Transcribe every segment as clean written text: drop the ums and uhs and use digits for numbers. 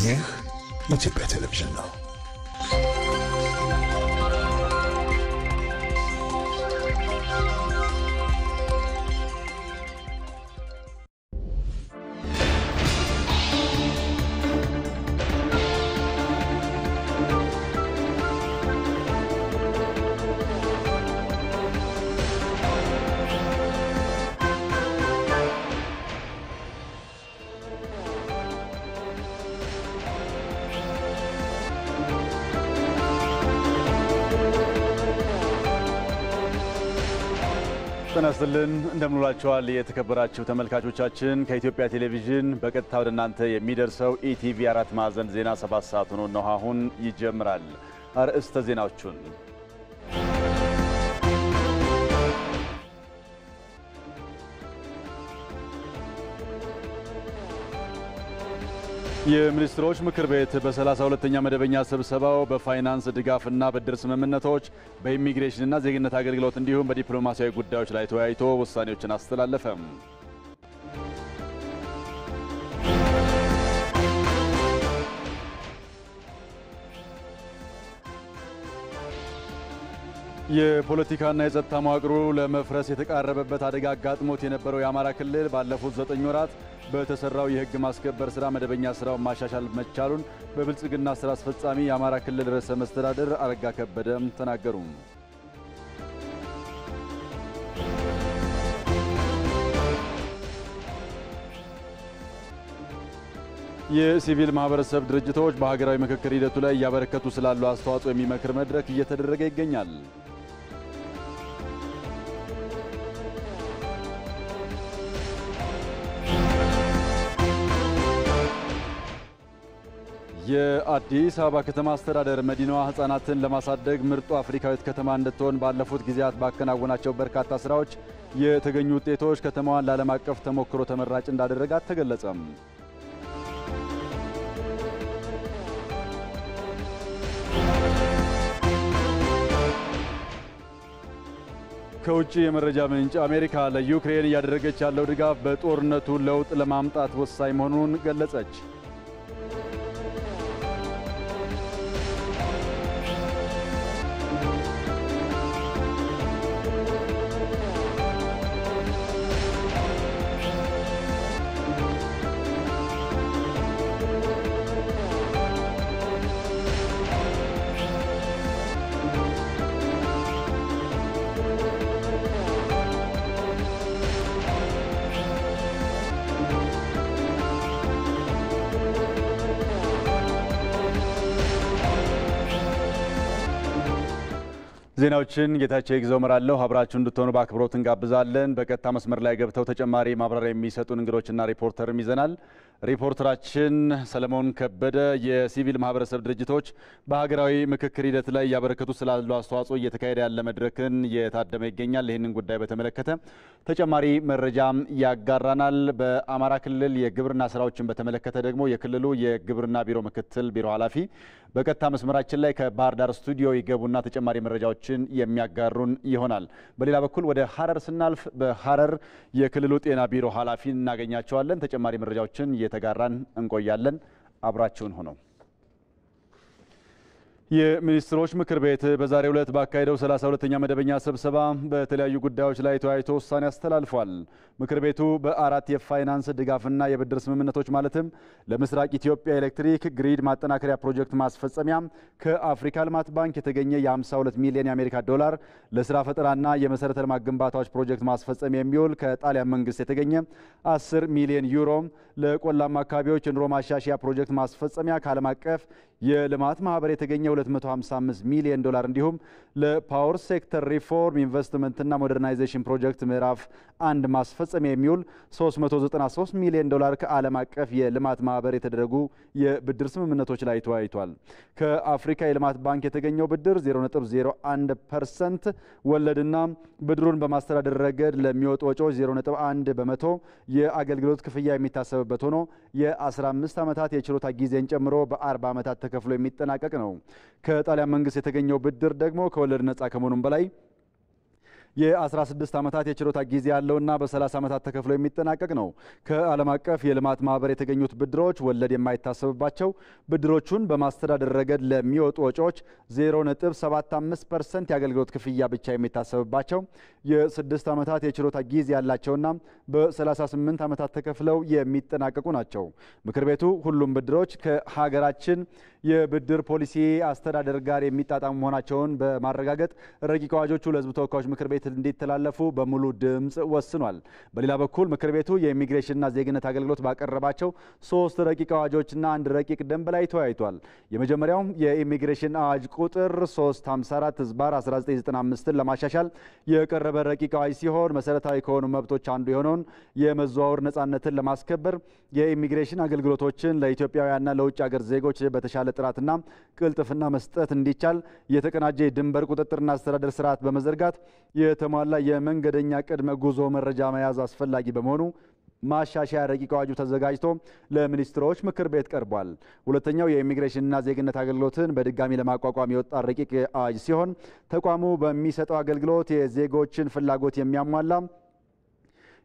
ይህ የኢትዮጵያ ቴሌቪዥን ነው። ተነስተልን እንደምንላችኋል የተከበራችሁ ተመልካቾቻችን ከኢትዮጵያ ቴሌቪዥን በቀጥታ ወደ እናንተ የሚደርሰው ኢቲቪ 4 ማዕዘን ዜና 7 ሰዓት ነው አሁን ይጀምራል። አርዕስተ ዜናዎቹን የሚኒስትሮች ምክር ቤት በ32ኛ መደበኛ ስብሰባው በፋይናንስ ድጋፍና ብድር ስምምነቶች በኢሚግሬሽንና ዜግነት አገልግሎት እንዲሁም በዲፕሎማሲያዊ ጉዳዮች ላይ ተወያይቶ ውሳኔዎችን አስተላለፈ። የፖለቲካና የጸጥታ መዋቅሩ ለመፍረስ የተቃረበበት አደጋ አጋጥሞት የነበረው የአማራ ክልል ባለፉት 9 ወራት በተሰራው የሕግ ማስከበር ስራ መደበኛ ስራውን ማሻሻል መቻሉን በብልጽግና ስራ አስፈጻሚ የአማራ ክልል ርዕሰ መስተዳድር አረጋ ከበደም ተናገሩ። የሲቪል ማህበረሰብ ድርጅቶች በሀገራዊ ምክክር ሂደቱ ላይ እያበረከቱ ስላለው አስተዋጽኦ የሚመክር መድረክ እየተደረገ ይገኛል። የአዲስ አበባ ከተማ አስተዳደር መዲናዋ ህፃናትን ለማሳደግ ምርጡ አፍሪካዊት ከተማ እንድትሆን ባለፉት ጊዜያት ባከናወናቸው በርካታ ስራዎች የተገኙ ውጤቶች ከተማዋን ለዓለም አቀፍ ተሞክሮ ተመራጭ እንዳደረጋት ተገለጸ። ከውጭ የመረጃ ምንጭ አሜሪካ ለዩክሬን እያደረገች ያለው ድጋፍ በጦርነቱ ለውጥ ለማምጣት ወሳኝ መሆኑን ገለጸች። ዜናዎችን ጌታቸው ይግዘው መራለሁ። አብራችሁ እንድትሆኑ በአክብሮት እንጋብዛለን። በቀጥታ መስመር ላይ ገብተው ተጨማሪ ማብራሪያ የሚሰጡን እንግዶችና ሪፖርተርም ይዘናል። ሪፖርተራችን ሰለሞን ከበደ የሲቪል ማህበረሰብ ድርጅቶች በሀገራዊ ምክክር ሂደት ላይ ያበረከቱ ስላለው አስተዋጽኦ እየተካሄደ ያለ መድረክን የታደመ ይገኛል። ይህንን ጉዳይ በተመለከተ ተጨማሪ መረጃም ያጋራናል። በአማራ ክልል የግብርና ስራዎችን በተመለከተ ደግሞ የክልሉ የግብርና ቢሮ ምክትል ቢሮ ኃላፊ በቀጥታ መስመራችን ላይ ከባህር ዳር ስቱዲዮ ይገቡና ተጨማሪ መረጃዎችን የሚያጋሩን ይሆናል። በሌላ በኩል ወደ ሐረር ስናልፍ በሐረር የክልሉ ጤና ቢሮ ኃላፊ እናገኛቸዋለን። ተጨማሪ መረጃዎችን እየተጋራን እንቆያለን። አብራችሁን ሆነው የሚኒስትሮች ምክር ቤት በዛሬው ዕለት ባካሄደው 32ኛ መደበኛ ስብሰባ በተለያዩ ጉዳዮች ላይ ተወያይቶ ውሳኔ አስተላልፏል። ምክር ቤቱ በአራት የፋይናንስ ድጋፍና የብድር ስምምነቶች ማለትም ለምስራቅ ኢትዮጵያ ኤሌክትሪክ ግሪድ ማጠናከሪያ ፕሮጀክት ማስፈጸሚያ ከአፍሪካ ልማት ባንክ የተገኘ የ52 ሚሊዮን የአሜሪካ ዶላር ለስራ ፈጠራና የመሰረተ ልማት ግንባታዎች ፕሮጀክት ማስፈጸሚያ የሚውል ከጣሊያን መንግስት የተገኘ 10 ሚሊዮን ዩሮ ለቆላማ አካባቢዎች የኑሮ ማሻሻያ ፕሮጀክት ማስፈጸሚያ ከዓለም አቀፍ የልማት ማህበር የተገኘ 255 ሚሊዮን ዶላር እንዲሁም ለፓወር ሴክተር ሪፎርም ኢንቨስትመንትና ሞደርናይዜሽን ፕሮጀክት ምዕራፍ 1 ማስፈጸሚያ የሚውል 393 ሚሊዮን ዶላር ከዓለም አቀፍ የልማት ማህበር የተደረጉ የብድር ስምምነቶች ላይ ተወያይቷል። ከአፍሪካ የልማት ባንክ የተገኘው ብድር 0.01% ወለድና ብድሩን በማስተዳደር ረገድ ለሚወጡ ወጪዎች 0.1 በመቶ የአገልግሎት ክፍያ የሚታሰብበት ሆኖ የ15 ዓመታት የችሮታ ጊዜን ጨምሮ በ40 ዓመታት ተከፍሎ የሚጠናቀቅ ነው። ከጣሊያን መንግስት የተገኘው ብድር ደግሞ ከወለድ ነፃ ከመሆኑም በላይ የ16 ዓመታት የችሮታ ጊዜ ያለውና በ30 ዓመታት ተከፍሎ የሚጠናቀቅ ነው። ከዓለም አቀፍ የልማት ማህበር የተገኙት ብድሮች ወለድ የማይታሰብባቸው፣ ብድሮቹን በማስተዳደር ረገድ ለሚወጡ ወጪዎች 0.75% የአገልግሎት ክፍያ ብቻ የሚታሰብባቸው፣ የ6 ዓመታት የችሮታ ጊዜ ያላቸውና በ38 ዓመታት ተከፍለው የሚጠናቀቁ ናቸው። ምክር ቤቱ ሁሉም ብድሮች ከሀገራችን የብድር ፖሊሲ አስተዳደር ጋር የሚጣጣሙ መሆናቸውን በማረጋገጥ ረቂቅ አዋጆቹ ለሕዝብ ተወካዮች ምክር ቤት እንዲተላለፉ በሙሉ ድምፅ ወስኗል። በሌላ በኩል ምክር ቤቱ የኢሚግሬሽንና ዜግነት አገልግሎት ባቀረባቸው 3 ረቂቅ አዋጆችና 1 ረቂቅ ደንብ ላይ ተወያይቷል። የመጀመሪያው የኢሚግሬሽን አዋጅ ቁጥር 354/1995ን ለማሻሻል የቀረበ ረቂቅ አዋጅ ሲሆን መሰረታዊ ከሆኑ መብቶች አንዱ የሆነውን የመዘዋወር ነጻነትን ለማስከበር የኢሚግሬሽን አገልግሎቶችን ለኢትዮጵያውያንና ለውጭ ሀገር ዜጎች በተሻለ ጥራትና ቅልጥፍና መስጠት እንዲቻል የተቀናጀ የድንበር ቁጥጥርና አስተዳደር ስርዓት በመዘርጋት የተሟላ የመንገደኛ ቅድመ ጉዞ መረጃ መያዝ አስፈላጊ በመሆኑ ማሻሻያ ረቂቅ አዋጁ ተዘጋጅቶ ለሚኒስትሮች ምክር ቤት ቀርቧል። ሁለተኛው የኢሚግሬሽንና ዜግነት አገልግሎትን በድጋሚ ለማቋቋም የወጣ ረቂቅ አዋጅ ሲሆን ተቋሙ በሚሰጠው አገልግሎት የዜጎችን ፍላጎት የሚያሟላ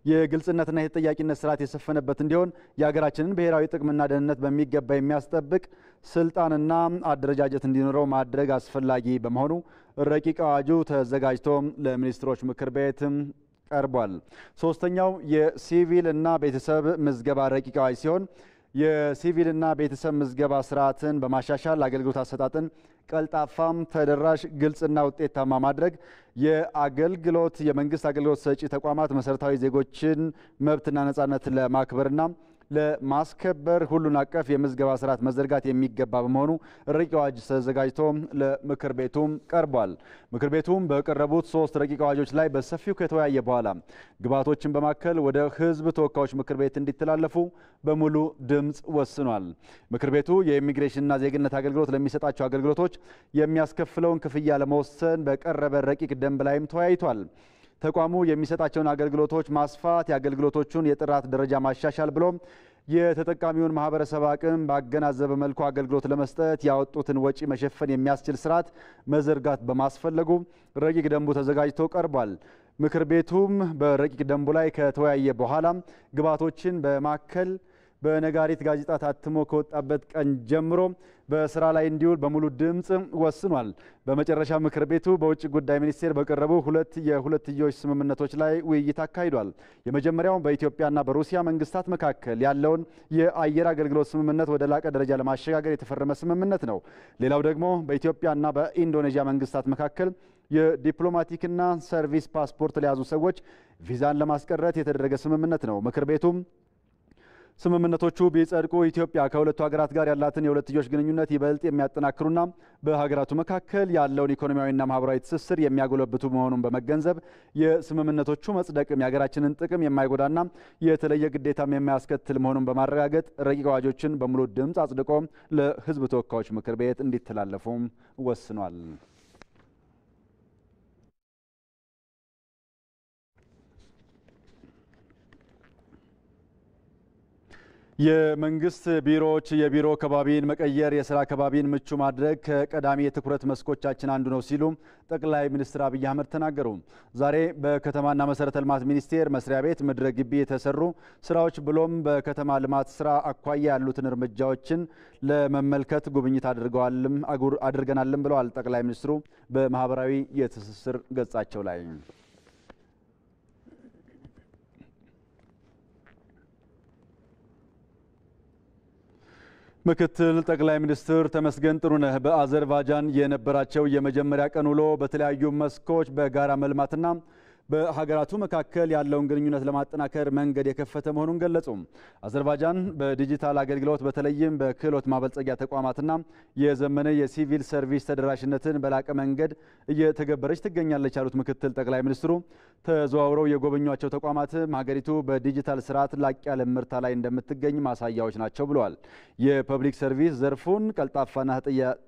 የግልጽነትና የተጠያቂነት ስርዓት የሰፈነበት እንዲሆን የሀገራችንን ብሔራዊ ጥቅምና ደህንነት በሚገባ የሚያስጠብቅ ስልጣንና አደረጃጀት እንዲኖረው ማድረግ አስፈላጊ በመሆኑ ረቂቅ አዋጁ ተዘጋጅቶ ለሚኒስትሮች ምክር ቤት ቀርቧል። ሶስተኛው የሲቪልና ቤተሰብ ምዝገባ ረቂቅ አዋጅ ሲሆን የሲቪልና ቤተሰብ ምዝገባ ስርዓትን በማሻሻል አገልግሎት አሰጣጥን ቀልጣፋም፣ ተደራሽ፣ ግልጽና ውጤታማ ማድረግ የመንግስት አገልግሎት ሰጪ ተቋማት መሰረታዊ ዜጎችን መብትና ነጻነት ለማክበርና ለማስከበር ሁሉን አቀፍ የምዝገባ ስርዓት መዘርጋት የሚገባ በመሆኑ ረቂቅ አዋጅ ተዘጋጅቶ ለምክር ቤቱም ቀርቧል። ምክር ቤቱም በቀረቡት 3 ረቂቅ አዋጆች ላይ በሰፊው ከተወያየ በኋላ ግብዓቶችን በማከል ወደ ሕዝብ ተወካዮች ምክር ቤት እንዲተላለፉ በሙሉ ድምፅ ወስኗል። ምክር ቤቱ የኢሚግሬሽንና ዜግነት አገልግሎት ለሚሰጣቸው አገልግሎቶች የሚያስከፍለውን ክፍያ ለመወሰን በቀረበ ረቂቅ ደንብ ላይም ተወያይቷል። ተቋሙ የሚሰጣቸውን አገልግሎቶች ማስፋት፣ የአገልግሎቶቹን የጥራት ደረጃ ማሻሻል ብሎም የተጠቃሚውን ማህበረሰብ አቅም ባገናዘበ መልኩ አገልግሎት ለመስጠት ያወጡትን ወጪ መሸፈን የሚያስችል ስርዓት መዘርጋት በማስፈለጉ ረቂቅ ደንቡ ተዘጋጅቶ ቀርቧል። ምክር ቤቱም በረቂቅ ደንቡ ላይ ከተወያየ በኋላ ግብዓቶችን በማከል በነጋሪት ጋዜጣ ታትሞ ከወጣበት ቀን ጀምሮ በስራ ላይ እንዲውል በሙሉ ድምፅ ወስኗል። በመጨረሻ ምክር ቤቱ በውጭ ጉዳይ ሚኒስቴር በቀረቡ 2 የሁለትዮሽ ስምምነቶች ላይ ውይይት አካሂዷል። የመጀመሪያው በኢትዮጵያና በሩሲያ መንግስታት መካከል ያለውን የአየር አገልግሎት ስምምነት ወደ ላቀ ደረጃ ለማሸጋገር የተፈረመ ስምምነት ነው። ሌላው ደግሞ በኢትዮጵያና በኢንዶኔዥያ መንግስታት መካከል የዲፕሎማቲክና ሰርቪስ ፓስፖርት ለያዙ ሰዎች ቪዛን ለማስቀረት የተደረገ ስምምነት ነው። ምክር ቤቱም ስምምነቶቹ ቢጸድቁ ኢትዮጵያ ከሁለቱ ሀገራት ጋር ያላትን የሁለትዮሽ ግንኙነት ይበልጥ የሚያጠናክሩና በሀገራቱ መካከል ያለውን ኢኮኖሚያዊና ማህበራዊ ትስስር የሚያጎለብቱ መሆኑን በመገንዘብ የስምምነቶቹ መጽደቅም የሀገራችንን ጥቅም የማይጎዳና የተለየ ግዴታም የማያስከትል መሆኑን በማረጋገጥ ረቂቅ አዋጆችን በሙሉ ድምፅ አጽድቆ ለሕዝብ ተወካዮች ምክር ቤት እንዲተላለፉም ወስኗል። የመንግስት ቢሮዎች የቢሮ ከባቢን መቀየር፣ የስራ ከባቢን ምቹ ማድረግ ከቀዳሚ የትኩረት መስኮቻችን አንዱ ነው ሲሉ ጠቅላይ ሚኒስትር አብይ አህመድ ተናገሩ። ዛሬ በከተማና መሰረተ ልማት ሚኒስቴር መስሪያ ቤት ምድረ ግቢ የተሰሩ ስራዎች ብሎም በከተማ ልማት ስራ አኳያ ያሉትን እርምጃዎችን ለመመልከት ጉብኝት አድርገናልም ብለዋል ጠቅላይ ሚኒስትሩ በማህበራዊ የትስስር ገጻቸው ላይ። ምክትል ጠቅላይ ሚኒስትር ተመስገን ጥሩነህ በአዘርባይጃን የነበራቸው የመጀመሪያ ቀን ውሎ በተለያዩ መስኮች በጋራ መልማትና በሀገራቱ መካከል ያለውን ግንኙነት ለማጠናከር መንገድ የከፈተ መሆኑን ገለጹ። አዘርባይጃን በዲጂታል አገልግሎት በተለይም በክህሎት ማበልጸጊያ ተቋማትና የዘመነ የሲቪል ሰርቪስ ተደራሽነትን በላቀ መንገድ እየተገበረች ትገኛለች ያሉት ምክትል ጠቅላይ ሚኒስትሩ ተዘዋውረው የጎበኟቸው ተቋማትም ሀገሪቱ በዲጂታል ስርዓት ላቅ ያለ ምርታ ላይ እንደምትገኝ ማሳያዎች ናቸው ብለዋል። የፐብሊክ ሰርቪስ ዘርፉን ቀልጣፋና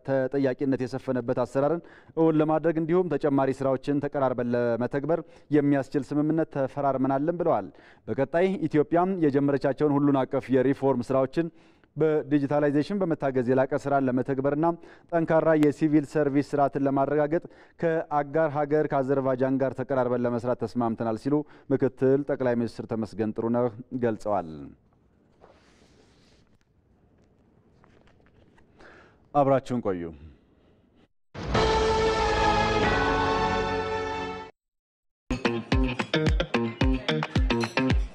ተጠያቂነት የሰፈነበት አሰራርን እውን ለማድረግ እንዲሁም ተጨማሪ ስራዎችን ተቀራርበን ለመተግበር የሚያስችል ስምምነት ተፈራርመናልን ብለዋል። በቀጣይ ኢትዮጵያም የጀመረቻቸውን ሁሉን አቀፍ የሪፎርም ስራዎችን በዲጂታላይዜሽን በመታገዝ የላቀ ስራን ለመተግበርና ጠንካራ የሲቪል ሰርቪስ ስርዓትን ለማረጋገጥ ከአጋር ሀገር ከአዘርባይጃን ጋር ተቀራርበን ለመስራት ተስማምተናል ሲሉ ምክትል ጠቅላይ ሚኒስትር ተመስገን ጥሩነህ ገልጸዋል። አብራችሁን ቆዩ።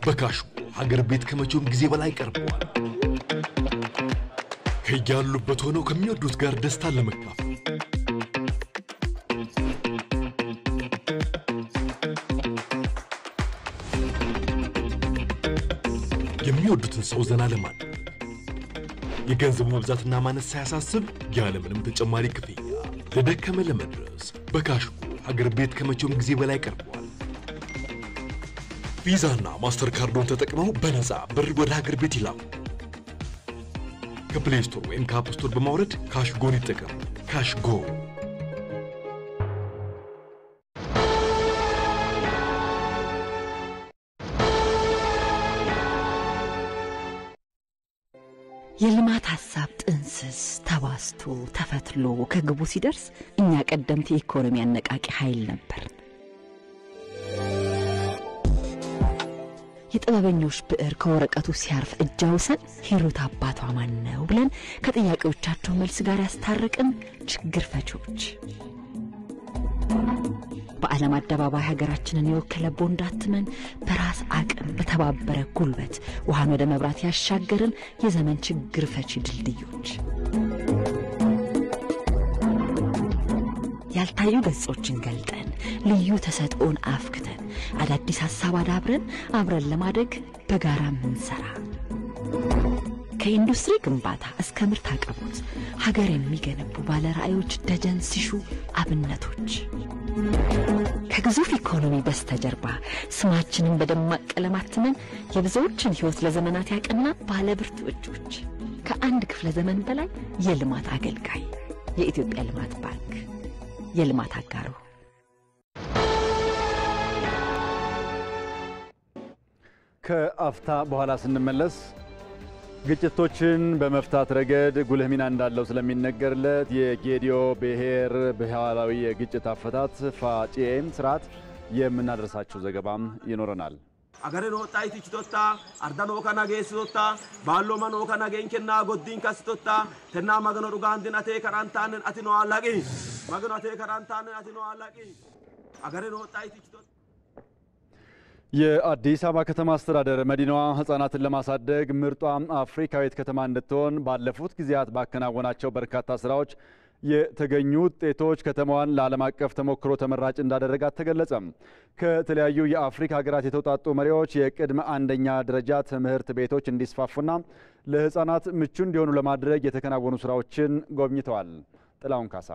በካሽጎ ሀገር ቤት ከመቼውም ጊዜ በላይ ቀርበዋል። ከያሉበት ሆነው ከሚወዱት ጋር ደስታን ለመካፈል የሚወዱትን ሰው ዘና ለማድረግ የገንዘቡ መብዛትና ማነስ ሳያሳስብ ያለምንም ተጨማሪ ክፍያ ለደከመ ለመድረስ በካሽጎ ሀገር ቤት ከመቼውም ጊዜ በላይ ቀርበዋል። ቪዛና ማስተር ካርዶን ተጠቅመው በነፃ ብር ወደ ሀገር ቤት ይላኩ። ከፕሌይ ስቶር ወይም ከአፕ ስቶር በማውረድ ካሽጎን ይጠቀሙ። ካሽጎ የልማት ሐሳብ ጥንስስ ተዋስቶ ተፈትሎ ከግቡ ሲደርስ እኛ ቀደምት የኢኮኖሚ አነቃቂ ኃይል ነበር። የጥበበኞች ብዕር ከወረቀቱ ሲያርፍ እጃውሰን ሂሩት አባቷ ማን ነው ብለን ከጥያቄዎቻቸው መልስ ጋር ያስታረቅን ችግር ፈቾች በዓለም አደባባይ ሀገራችንን የወከለ ቦንዳትመን በራስ አቅም በተባበረ ጉልበት ውሃን ወደ መብራት ያሻገርን የዘመን ችግር ፈቺ ድልድዮች ያልታዩ ገጾችን ገልጠን ልዩ ተሰጥኦን አፍክተን አዳዲስ ሐሳብ አዳብረን አብረን ለማደግ በጋራ ምንሰራ ከኢንዱስትሪ ግንባታ እስከ ምርት አቅርቦት ሀገር የሚገነቡ ባለ ራዕዮች ደጀን ሲሹ አብነቶች ከግዙፍ ኢኮኖሚ በስተጀርባ ስማችንን በደማቅ ቀለም አትመን የብዙዎችን ሕይወት ለዘመናት ያቀና ባለ ብርቱ እጆች ከአንድ ክፍለ ዘመን በላይ የልማት አገልጋይ የኢትዮጵያ ልማት ባንክ የልማት አጋሩ ከአፍታ በኋላ ስንመለስ ግጭቶችን በመፍታት ረገድ ጉልህ ሚና እንዳለው ስለሚነገርለት የጌዲዮ ብሔር ብሔራዊ የግጭት አፈታት ፋጪኤም ስርዓት የምናደርሳችሁ ዘገባም ይኖረናል። አገሬ ነው ጣይት ይችቶታ አርዳኖ ካና ጌስቶታ ባሎ ማኖ ካና ጌንከና ጎዲን ካስቶታ ተና ማገኖ ዱጋንዲናቴ ካራንታንን አቲኖ አላቂ ማገኖቴ ካራንታንን አቲኖ አላቂ አገሬ ነው ጣይት ይችቶታ የአዲስ አበባ ከተማ አስተዳደር መዲናዋ ህፃናትን ለማሳደግ ምርጧ አፍሪካዊት ከተማ እንድትሆን ባለፉት ጊዜያት ባከናወናቸው በርካታ ስራዎች የተገኙ ውጤቶች ከተማዋን ለዓለም አቀፍ ተሞክሮ ተመራጭ እንዳደረጋት ተገለጸ። ከተለያዩ የአፍሪካ ሀገራት የተውጣጡ መሪዎች የቅድመ አንደኛ ደረጃ ትምህርት ቤቶች እንዲስፋፉና ለህፃናት ምቹ እንዲሆኑ ለማድረግ የተከናወኑ ስራዎችን ጎብኝተዋል። ጥላውን ካሳ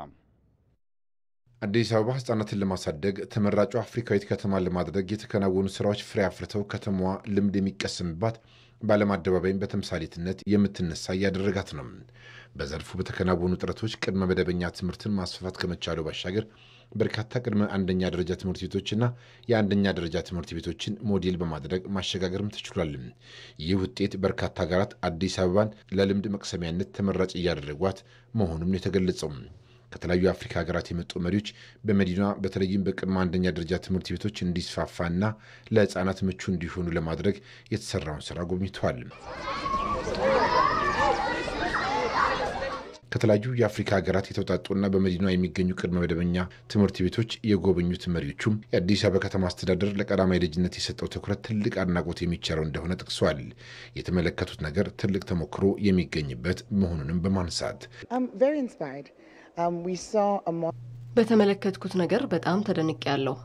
አዲስ አበባ ህፃናትን ለማሳደግ ተመራጩ አፍሪካዊት ከተማ ለማድረግ የተከናወኑ ስራዎች ፍሬ አፍርተው ከተማዋ ልምድ የሚቀስምባት በዓለም አደባባይም በተምሳሌትነት የምትነሳ ያደረጋት ነው። በዘርፉ በተከናወኑ ጥረቶች ቅድመ መደበኛ ትምህርትን ማስፋፋት ከመቻሉ ባሻገር በርካታ ቅድመ አንደኛ ደረጃ ትምህርት ቤቶችና የአንደኛ ደረጃ ትምህርት ቤቶችን ሞዴል በማድረግ ማሸጋገርም ተችሏል። ይህ ውጤት በርካታ ሀገራት አዲስ አበባን ለልምድ መቅሰሚያነት ተመራጭ እያደረጓት መሆኑን የተገለጸው ከተለያዩ የአፍሪካ ሀገራት የመጡ መሪዎች በመዲናዋ በተለይም በቅድመ አንደኛ ደረጃ ትምህርት ቤቶች እንዲስፋፋና ለህፃናት ምቹ እንዲሆኑ ለማድረግ የተሰራውን ስራ ጎብኝተዋል። ከተለያዩ የአፍሪካ ሀገራት የተውጣጡና በመዲናዋ የሚገኙ ቅድመ መደበኛ ትምህርት ቤቶች የጎበኙት መሪዎቹም የአዲስ አበባ ከተማ አስተዳደር ለቀዳማይ ልጅነት የሰጠው ትኩረት ትልቅ አድናቆት የሚቸረው እንደሆነ ጠቅሷል። የተመለከቱት ነገር ትልቅ ተሞክሮ የሚገኝበት መሆኑንም በማንሳት በተመለከትኩት ነገር በጣም ተደንቄያለሁ።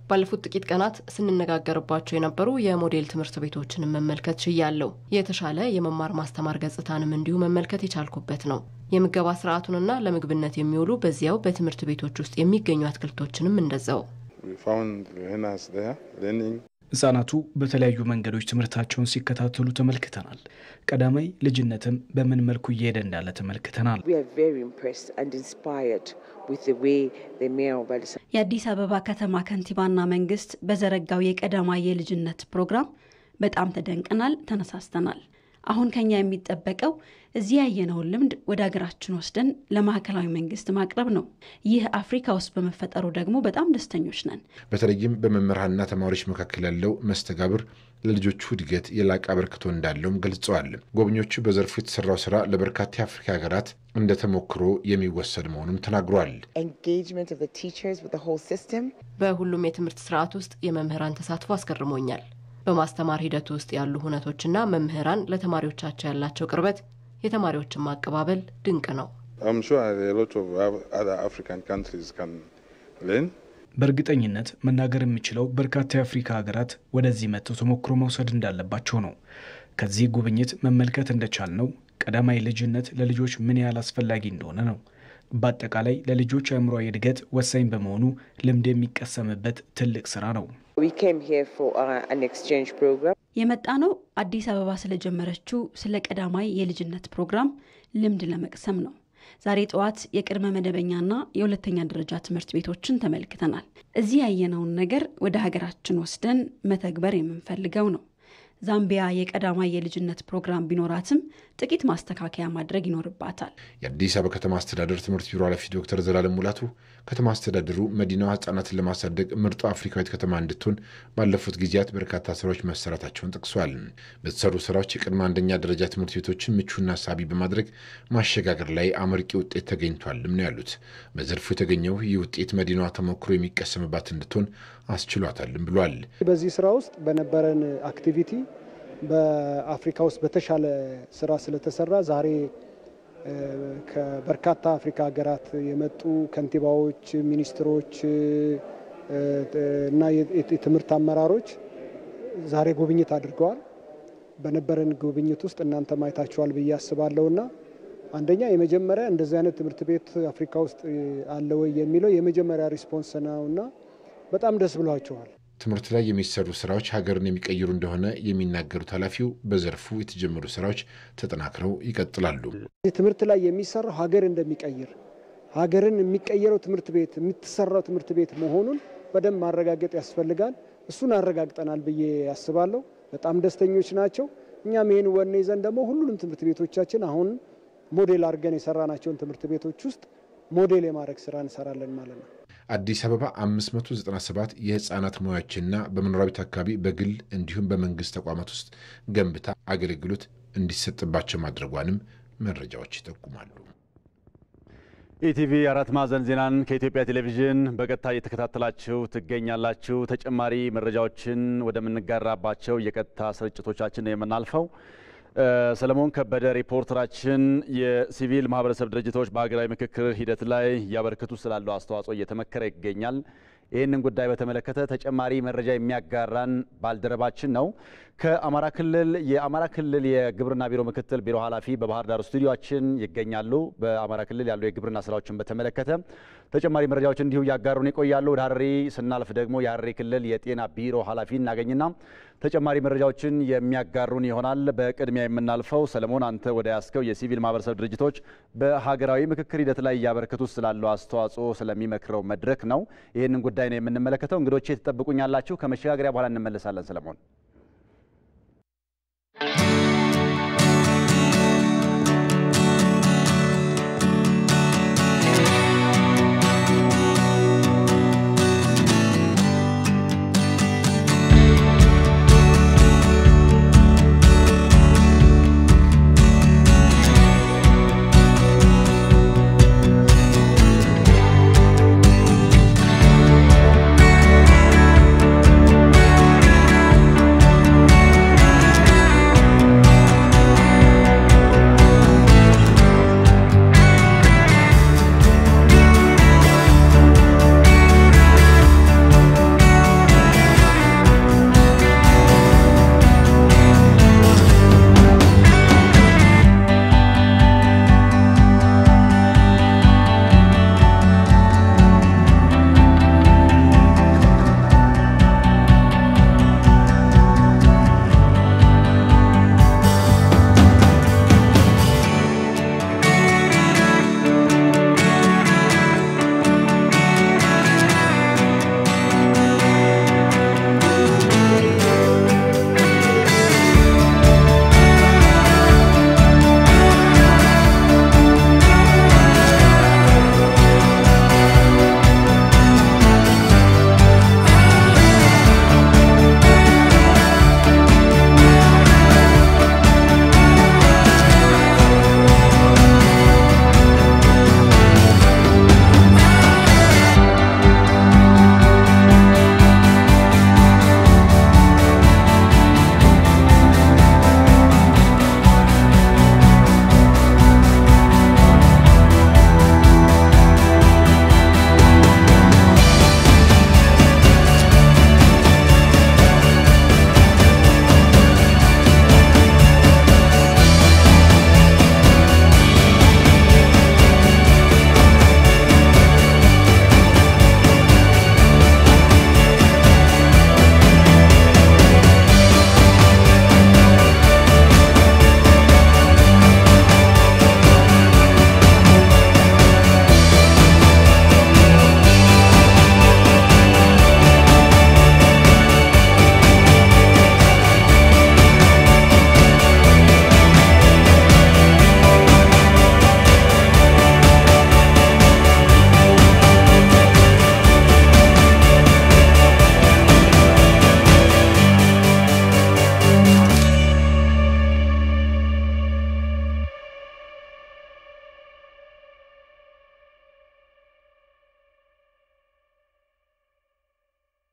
ባለፉት ጥቂት ቀናት ስንነጋገርባቸው የነበሩ የሞዴል ትምህርት ቤቶችን መመልከት ችያለሁ። የተሻለ የመማር ማስተማር ገጽታንም እንዲሁ መመልከት የቻልኩበት ነው። የምገባ ስርዓቱንና ለምግብነት የሚውሉ በዚያው በትምህርት ቤቶች ውስጥ የሚገኙ አትክልቶችንም እንደዛው ህፃናቱ በተለያዩ መንገዶች ትምህርታቸውን ሲከታተሉ ተመልክተናል። ቀዳማይ ልጅነትም በምን መልኩ እየሄደ እንዳለ ተመልክተናል። የአዲስ አበባ ከተማ ከንቲባና መንግስት በዘረጋው የቀዳማይ የልጅነት ፕሮግራም በጣም ተደንቀናል፣ ተነሳስተናል። አሁን ከኛ የሚጠበቀው እዚህ ያየነውን ልምድ ወደ ሀገራችን ወስደን ለማዕከላዊ መንግስት ማቅረብ ነው። ይህ አፍሪካ ውስጥ በመፈጠሩ ደግሞ በጣም ደስተኞች ነን። በተለይም በመምህራንና ተማሪዎች መካከል ያለው መስተጋብር ለልጆቹ እድገት የላቀ አበርክቶ እንዳለውም ገልጸዋል። ጎብኚዎቹ በዘርፉ የተሰራው ስራ ለበርካታ የአፍሪካ ሀገራት እንደ ተሞክሮ የሚወሰድ መሆኑን ተናግሯል። በሁሉም የትምህርት ስርዓት ውስጥ የመምህራን ተሳትፎ አስገርሞኛል። በማስተማር ሂደት ውስጥ ያሉ ሁነቶችና መምህራን ለተማሪዎቻቸው ያላቸው ቅርበት፣ የተማሪዎችን ማቀባበል ድንቅ ነው። በእርግጠኝነት መናገር የሚችለው በርካታ የአፍሪካ ሀገራት ወደዚህ መጥተው ተሞክሮ መውሰድ እንዳለባቸው ነው። ከዚህ ጉብኝት መመልከት እንደቻልነው ቀዳማይ ልጅነት ለልጆች ምን ያህል አስፈላጊ እንደሆነ ነው። በአጠቃላይ ለልጆች አእምሯዊ እድገት ወሳኝ በመሆኑ ልምድ የሚቀሰምበት ትልቅ ስራ ነው። የመጣነው አዲስ አበባ ስለጀመረችው ስለ ቀዳማይ የልጅነት ፕሮግራም ልምድ ለመቅሰም ነው። ዛሬ ጠዋት የቅድመ መደበኛና የሁለተኛ ደረጃ ትምህርት ቤቶችን ተመልክተናል። እዚህ ያየነውን ነገር ወደ ሀገራችን ወስደን መተግበር የምንፈልገው ነው። ዛምቢያ የቀዳማይ የልጅነት ፕሮግራም ቢኖራትም ጥቂት ማስተካከያ ማድረግ ይኖርባታል። የአዲስ አበባ ከተማ አስተዳደር ትምህርት ቢሮ ኃላፊ ዶክተር ዘላለም ሙላቱ ከተማ አስተዳደሩ መዲናዋ ህጻናትን ለማሳደግ ምርጥ አፍሪካዊት ከተማ እንድትሆን ባለፉት ጊዜያት በርካታ ስራዎች መሰራታቸውን ጠቅሰዋል። በተሰሩ ስራዎች የቅድመ አንደኛ ደረጃ ትምህርት ቤቶችን ምቹና ሳቢ በማድረግ ማሸጋገር ላይ አመርቂ ውጤት ተገኝቷልም ነው ያሉት። በዘርፉ የተገኘው ይህ ውጤት መዲናዋ ተሞክሮ የሚቀሰምባት እንድትሆን አስችሏታልም ብሏል። በዚህ ስራ ውስጥ በነበረን አክቲቪቲ በአፍሪካ ውስጥ በተሻለ ስራ ስለተሰራ ዛሬ ከበርካታ አፍሪካ ሀገራት የመጡ ከንቲባዎች፣ ሚኒስትሮች እና የትምህርት አመራሮች ዛሬ ጉብኝት አድርገዋል። በነበረን ጉብኝት ውስጥ እናንተ ማይታችኋል ብዬ አስባለሁና አንደኛ የመጀመሪያ እንደዚህ አይነት ትምህርት ቤት አፍሪካ ውስጥ አለ ወይ የሚለው የመጀመሪያ ሪስፖንስ ነውና በጣም ደስ ብሏቸዋል። ትምህርት ላይ የሚሰሩ ስራዎች ሀገርን የሚቀይሩ እንደሆነ የሚናገሩት ኃላፊው በዘርፉ የተጀመሩ ስራዎች ተጠናክረው ይቀጥላሉ። ትምህርት ላይ የሚሰራው ሀገር እንደሚቀይር ሀገርን የሚቀየረው ትምህርት ቤት የምትሰራው ትምህርት ቤት መሆኑን በደንብ ማረጋገጥ ያስፈልጋል። እሱን አረጋግጠናል ብዬ ያስባለሁ። በጣም ደስተኞች ናቸው። እኛም ይሄን ወኔ ይዘን ደግሞ ሁሉንም ትምህርት ቤቶቻችን አሁን ሞዴል አድርገን የሰራናቸውን ትምህርት ቤቶች ውስጥ ሞዴል የማድረግ ስራ እንሰራለን ማለት ነው። አዲስ አበባ 597 የህፃናት ሙያዎችና በመኖሪያ ቤት አካባቢ በግል እንዲሁም በመንግስት ተቋማት ውስጥ ገንብታ አገልግሎት እንዲሰጥባቸው ማድረጓንም መረጃዎች ይጠቁማሉ። ኢቲቪ አራት ማዕዘን ዜናን ከኢትዮጵያ ቴሌቪዥን በቀጥታ እየተከታተላችሁ ትገኛላችሁ። ተጨማሪ መረጃዎችን ወደምንጋራባቸው የቀጥታ ስርጭቶቻችን የምናልፈው ሰለሞን ከበደ ሪፖርተራችን የሲቪል ማህበረሰብ ድርጅቶች በሀገራዊ ምክክር ሂደት ላይ ያበረከቱ ስላለው አስተዋጽኦ እየተመከረ ይገኛል። ይህንን ጉዳይ በተመለከተ ተጨማሪ መረጃ የሚያጋራን ባልደረባችን ነው። ከአማራ ክልል የግብርና ቢሮ ምክትል ቢሮ ኃላፊ በባህር ዳር ስቱዲዮአችን ይገኛሉ። በአማራ ክልል ያሉ የግብርና ስራዎችን በተመለከተ ተጨማሪ መረጃዎች እንዲሁ ያጋሩን ይቆያሉ። ወደ ሐረሪ ስናልፍ ደግሞ የሐረሪ ክልል የጤና ቢሮ ኃላፊ እናገኝና ተጨማሪ መረጃዎችን የሚያጋሩን ይሆናል። በቅድሚያ የምናልፈው ሰለሞን አንተ ወደ ያስከው የሲቪል ማህበረሰብ ድርጅቶች በሀገራዊ ምክክር ሂደት ላይ ያበረከቱት ስላለው አስተዋጽኦ ስለሚመክረው መድረክ ነው። ይህንን ጉዳይ ነው የምንመለከተው። እንግዶቼ ተጠብቁኛላችሁ። ከመሸጋገሪያ በኋላ እንመለሳለን። ሰለሞን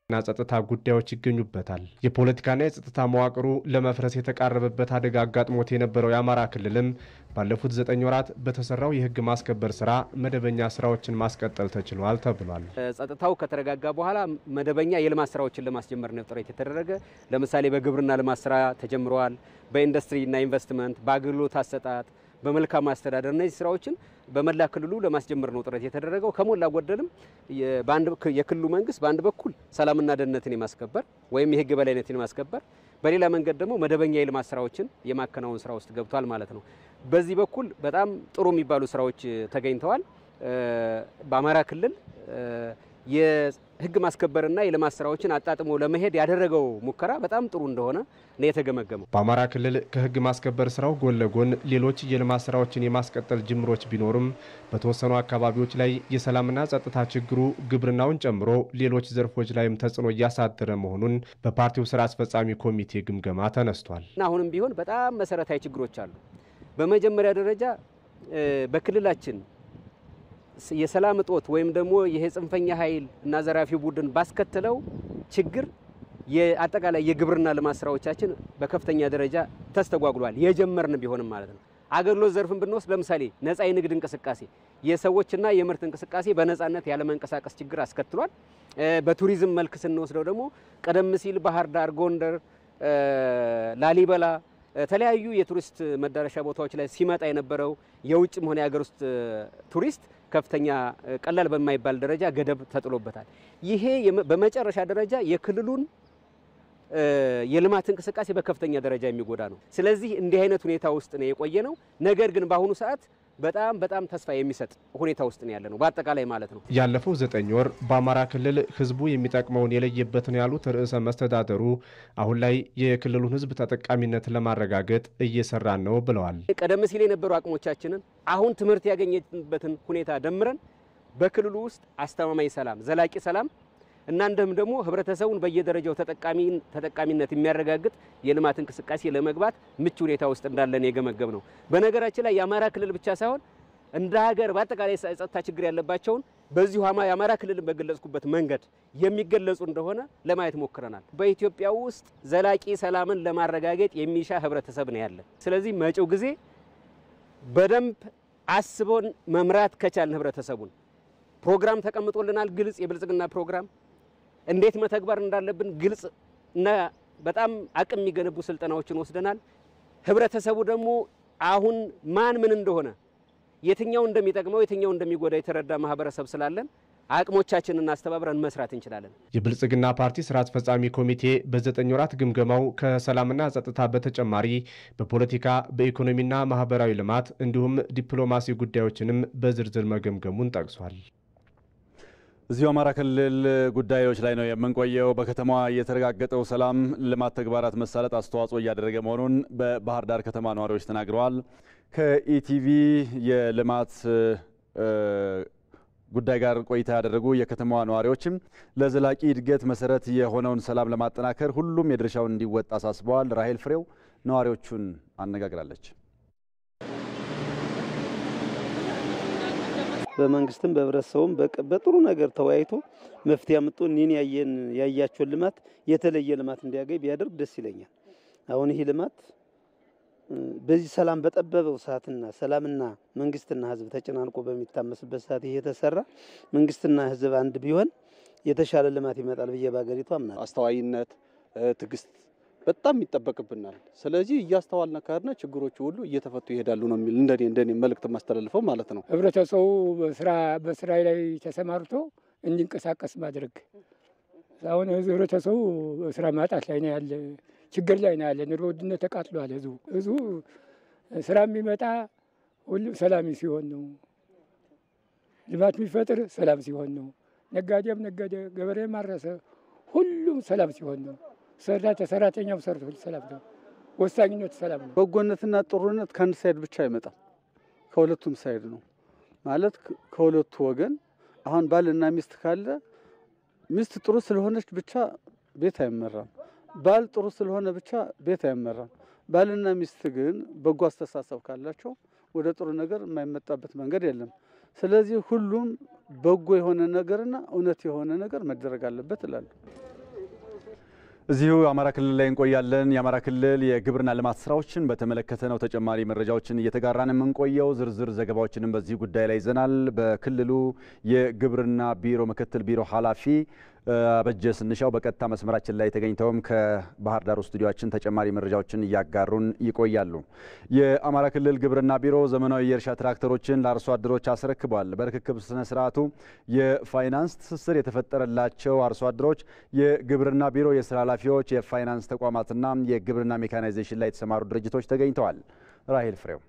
እና ጸጥታ ጉዳዮች ይገኙበታል። የፖለቲካና የጸጥታ መዋቅሩ ለመፍረስ የተቃረበበት አደጋ አጋጥሞት የነበረው የአማራ ክልልም ባለፉት 9 ወራት በተሰራው የህግ ማስከበር ስራ መደበኛ ስራዎችን ማስቀጠል ተችሏል ተብሏል። ጸጥታው ከተረጋጋ በኋላ መደበኛ የልማት ስራዎችን ለማስጀመር ነው ጥረት የተደረገ። ለምሳሌ በግብርና ልማት ስራ ተጀምረዋል። በኢንዱስትሪና ኢንቨስትመንት፣ በአገልግሎት አሰጣጥ፣ በመልካም አስተዳደር እነዚህ ስራዎችን በመላ ክልሉ ለማስጀመር ነው ጥረት የተደረገው። ከሞላ ጎደልም የክልሉ መንግስት በአንድ በኩል ሰላምና ደህንነትን የማስከበር ወይም የህግ የበላይነትን የማስከበር፣ በሌላ መንገድ ደግሞ መደበኛ የልማት ስራዎችን የማከናወን ስራ ውስጥ ገብቷል ማለት ነው። በዚህ በኩል በጣም ጥሩ የሚባሉ ስራዎች ተገኝተዋል። በአማራ ክልል የህግ ማስከበርና የልማት ስራዎችን አጣጥሞ ለመሄድ ያደረገው ሙከራ በጣም ጥሩ እንደሆነ ነው የተገመገመው። በአማራ ክልል ከህግ ማስከበር ስራው ጎን ለጎን ሌሎች የልማት ስራዎችን የማስቀጠል ጅምሮች ቢኖርም በተወሰኑ አካባቢዎች ላይ የሰላምና ጸጥታ ችግሩ ግብርናውን ጨምሮ ሌሎች ዘርፎች ላይም ተጽዕኖ እያሳደረ መሆኑን በፓርቲው ስራ አስፈጻሚ ኮሚቴ ግምገማ ተነስቷል። አሁንም ቢሆን በጣም መሰረታዊ ችግሮች አሉ። በመጀመሪያ ደረጃ በክልላችን የሰላም እጦት ወይም ደግሞ ይሄ ጽንፈኛ ኃይል እና ዘራፊ ቡድን ባስከተለው ችግር የአጠቃላይ የግብርና ልማት ስራዎቻችን በከፍተኛ ደረጃ ተስተጓጉሏል። የጀመርን ቢሆንም ማለት ነው። አገልግሎት ዘርፍን ብንወስድ ለምሳሌ ነፃ የንግድ እንቅስቃሴ የሰዎችና የምርት እንቅስቃሴ በነፃነት ያለ መንቀሳቀስ ችግር አስከትሏል። በቱሪዝም መልክ ስንወስደው ደግሞ ቀደም ሲል ባህር ዳር፣ ጎንደር፣ ላሊበላ ተለያዩ የቱሪስት መዳረሻ ቦታዎች ላይ ሲመጣ የነበረው የውጭም ሆነ የሀገር ውስጥ ቱሪስት ከፍተኛ ቀላል በማይባል ደረጃ ገደብ ተጥሎበታል። ይሄ በመጨረሻ ደረጃ የክልሉን የልማት እንቅስቃሴ በከፍተኛ ደረጃ የሚጎዳ ነው። ስለዚህ እንዲህ አይነት ሁኔታ ውስጥ ነው የቆየ ነው። ነገር ግን በአሁኑ ሰዓት በጣም ተስፋ የሚሰጥ ሁኔታ ውስጥ ነው ያለ ነው በአጠቃላይ ማለት ነው። ያለፈው 9 ወር በአማራ ክልል ህዝቡ የሚጠቅመውን የለየበት ነው ያሉት ርዕሰ መስተዳደሩ አሁን ላይ የክልሉን ህዝብ ተጠቃሚነት ለማረጋገጥ እየሰራን ነው ብለዋል። ቀደም ሲል የነበሩ አቅሞቻችንን አሁን ትምህርት ያገኘንበትን ሁኔታ ደምረን በክልሉ ውስጥ አስተማማኝ ሰላም፣ ዘላቂ ሰላም እና ደግሞ ህብረተሰቡን በየደረጃው ተጠቃሚነት የሚያረጋግጥ የልማት እንቅስቃሴ ለመግባት ምቹ ሁኔታ ውስጥ እንዳለን የገመገብ ነው። በነገራችን ላይ የአማራ ክልል ብቻ ሳይሆን እንደ ሀገር በአጠቃላይ የጸጥታ ችግር ያለባቸውን በዚሁ የአማራ ክልልን በገለጽኩበት መንገድ የሚገለጹ እንደሆነ ለማየት ሞክረናል። በኢትዮጵያ ውስጥ ዘላቂ ሰላምን ለማረጋገጥ የሚሻ ህብረተሰብ ነው ያለ። ስለዚህ መጪው ጊዜ በደንብ አስቦን መምራት ከቻልን ህብረተሰቡን ፕሮግራም ተቀምጦልናል። ግልጽ የብልጽግና ፕሮግራም እንዴት መተግበር እንዳለብን ግልጽ እና በጣም አቅም የሚገነቡ ስልጠናዎችን ወስደናል። ህብረተሰቡ ደግሞ አሁን ምን እንደሆነ የትኛው እንደሚጠቅመው የትኛው እንደሚጎዳ የተረዳ ማህበረሰብ ስላለን አቅሞቻችንን አስተባብረን መስራት እንችላለን። የብልጽግና ፓርቲ ስራ አስፈጻሚ ኮሚቴ በ9 ወራት ግምገማው ከሰላምና ጸጥታ በተጨማሪ በፖለቲካ በኢኮኖሚና ማህበራዊ ልማት እንዲሁም ዲፕሎማሲ ጉዳዮችንም በዝርዝር መገምገሙን ጠቅሷል። እዚሁ አማራ ክልል ጉዳዮች ላይ ነው የምንቆየው። በከተማዋ የተረጋገጠው ሰላም ልማት ተግባራት መሳለጥ አስተዋጽኦ እያደረገ መሆኑን በባህር ዳር ከተማ ነዋሪዎች ተናግረዋል። ከኢቲቪ የልማት ጉዳይ ጋር ቆይታ ያደረጉ የከተማዋ ነዋሪዎችም ለዘላቂ እድገት መሰረት የሆነውን ሰላም ለማጠናከር ሁሉም የድርሻውን እንዲወጣ አሳስበዋል። ራሄል ፍሬው ነዋሪዎቹን አነጋግራለች። በመንግስትም በህብረተሰቡም በጥሩ ነገር ተወያይቶ መፍትሄ አምጥቶ እኔን ያያቸውን ልማት የተለየ ልማት እንዲያገኝ ቢያደርግ ደስ ይለኛል። አሁን ይሄ ልማት በዚህ ሰላም በጠበበው ሰዓትና ሰላምና መንግስትና ህዝብ ተጨናንቆ በሚታመስበት ሰዓት ይሄ ተሰራ መንግስትና ህዝብ አንድ ቢሆን የተሻለ ልማት ይመጣል ብዬ ባገሪቱ አምናለሁ። አስተዋይነት፣ ትግስት በጣም ይተበቅብናል። ስለዚህ እያስተዋልና ካርነ ችግሮች ሁሉ እየተፈቱ ይሄዳሉ ነው የሚል እንደኔ መልእክት ማስተላለፈው ማለት ነው። ህብረተሰቡ በስራ ላይ ተሰማርቶ እንዲንቀሳቀስ ማድረግ። አሁን ህብረተሰቡ ስራ ማጣት ላይ ነው ያለ፣ ችግር ላይ ነው ያለ። ኑሮ ውድነት ተቃጥሏል። ህዝቡ ስራ የሚመጣ ሁሉ ሰላም ሲሆን ነው። ልማት የሚፈጥር ሰላም ሲሆን ነው። ነጋዴም ነገደ፣ ገበሬም አረሰ፣ ሁሉም ሰላም ሲሆን ነው። ሰራተኛው ሰርቶ ሰላም ነው። ወሳኝነት ሰላም ነው። በጎነትና ጥሩነት ከአንድ ሳይድ ብቻ አይመጣም፣ ከሁለቱም ሳይድ ነው ማለት ከሁለቱ ወገን። አሁን ባልና ሚስት ካለ ሚስት ጥሩ ስለሆነች ብቻ ቤት አይመራም፣ ባል ጥሩ ስለሆነ ብቻ ቤት አይመራም። ባልና ሚስት ግን በጎ አስተሳሰብ ካላቸው ወደ ጥሩ ነገር የማይመጣበት መንገድ የለም። ስለዚህ ሁሉም በጎ የሆነ ነገርና እውነት የሆነ ነገር መደረግ አለበት እላለሁ። እዚሁ አማራ ክልል ላይ እንቆያለን። የአማራ ክልል የግብርና ልማት ስራዎችን በተመለከተ ነው ተጨማሪ መረጃዎችን እየተጋራን የምንቆየው። ዝርዝር ዘገባዎችንም በዚህ ጉዳይ ላይ ይዘናል። በክልሉ የግብርና ቢሮ ምክትል ቢሮ ኃላፊ አበጀ ስንሻው በቀጥታ መስመራችን ላይ ተገኝተውም ከባህር ዳር ስቱዲዮአችን ተጨማሪ መረጃዎችን እያጋሩን ይቆያሉ። የአማራ ክልል ግብርና ቢሮ ዘመናዊ የእርሻ ትራክተሮችን ለአርሶ አደሮች አስረክቧል። በርክክብ ስነ ስርዓቱ የፋይናንስ ትስስር የተፈጠረላቸው አርሶ አደሮች፣ የግብርና ቢሮ የስራ ኃላፊዎች፣ የፋይናንስ ተቋማትና የግብርና ሜካናይዜሽን ላይ የተሰማሩ ድርጅቶች ተገኝተዋል። ራሄል ፍሬው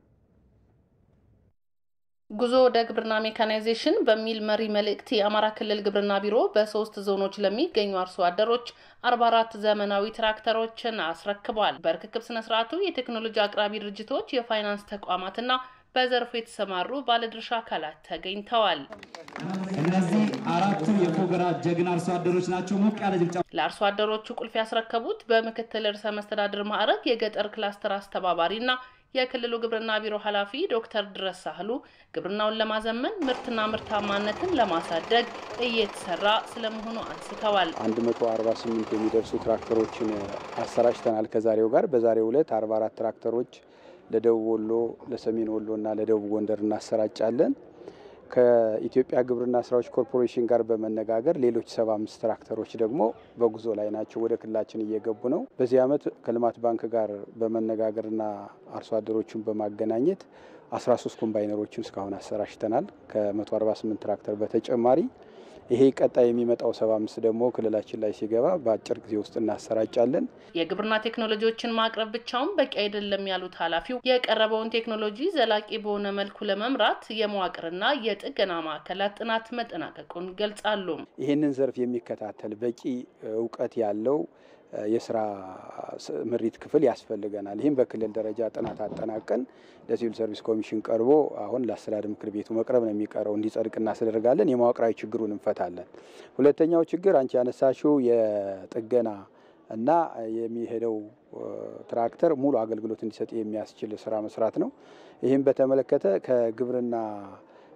ጉዞ ወደ ግብርና ሜካናይዜሽን በሚል መሪ መልእክት የአማራ ክልል ግብርና ቢሮ በ3 ዞኖች ለሚገኙ አርሶ አደሮች 44 ዘመናዊ ትራክተሮችን አስረክቧል። በርክክብ ስነ ስርዓቱ የቴክኖሎጂ አቅራቢ ድርጅቶች፣ የፋይናንስ ተቋማትና በዘርፉ የተሰማሩ ባለድርሻ አካላት ተገኝተዋል። እነዚህ አራቱ የፎገራ ጀግና አርሶ አደሮች ናቸው። ሞቅ ያለ ጭብጨባ ለአርሶ አደሮቹ ቁልፍ ያስረከቡት በምክትል ርዕሰ መስተዳድር ማዕረግ የገጠር ክላስተር አስተባባሪና የክልሉ ግብርና ቢሮ ኃላፊ ዶክተር ድረስ ሳህሉ ግብርናውን ለማዘመን ምርትና ምርታማነትን ለማሳደግ እየተሰራ ስለመሆኑ አንስተዋል። 148 የሚደርሱ ትራክተሮችን አሰራጭተናል። ከዛሬው ጋር በዛሬው ዕለት 44 ትራክተሮች ለደቡብ ወሎ፣ ለሰሜን ወሎና ለደቡብ ጎንደር እናሰራጫለን። ከኢትዮጵያ ግብርና ስራዎች ኮርፖሬሽን ጋር በመነጋገር ሌሎች 75 ትራክተሮች ደግሞ በጉዞ ላይ ናቸው፣ ወደ ክልላችን እየገቡ ነው። በዚህ ዓመት ከልማት ባንክ ጋር በመነጋገርና አርሶ አደሮቹን በማገናኘት 13 ኮምባይነሮችን እስካሁን አሰራጭተናል። ከ148 ትራክተር በተጨማሪ ይሄ ቀጣይ የሚመጣው 75 ደግሞ ክልላችን ላይ ሲገባ በአጭር ጊዜ ውስጥ እናሰራጫለን። የግብርና ቴክኖሎጂዎችን ማቅረብ ብቻውን በቂ አይደለም ያሉት ኃላፊው የቀረበውን ቴክኖሎጂ ዘላቂ በሆነ መልኩ ለመምራት የመዋቅርና የጥገና ማዕከላት ጥናት መጠናቀቁን ገልጻሉ። ይህንን ዘርፍ የሚከታተል በቂ እውቀት ያለው የስራ ምሪት ክፍል ያስፈልገናል። ይህም በክልል ደረጃ ጥናት አጠናቀን ለሲቪል ሰርቪስ ኮሚሽን ቀርቦ አሁን ለአስተዳደር ምክር ቤቱ መቅረብ ነው የሚቀረው። እንዲጸድቅ እናስደርጋለን። የመዋቅራዊ ችግሩን እንፈታለን። ሁለተኛው ችግር አንቺ ያነሳሽው የጥገና እና የሚሄደው ትራክተር ሙሉ አገልግሎት እንዲሰጥ የሚያስችል ስራ መስራት ነው። ይህም በተመለከተ ከግብርና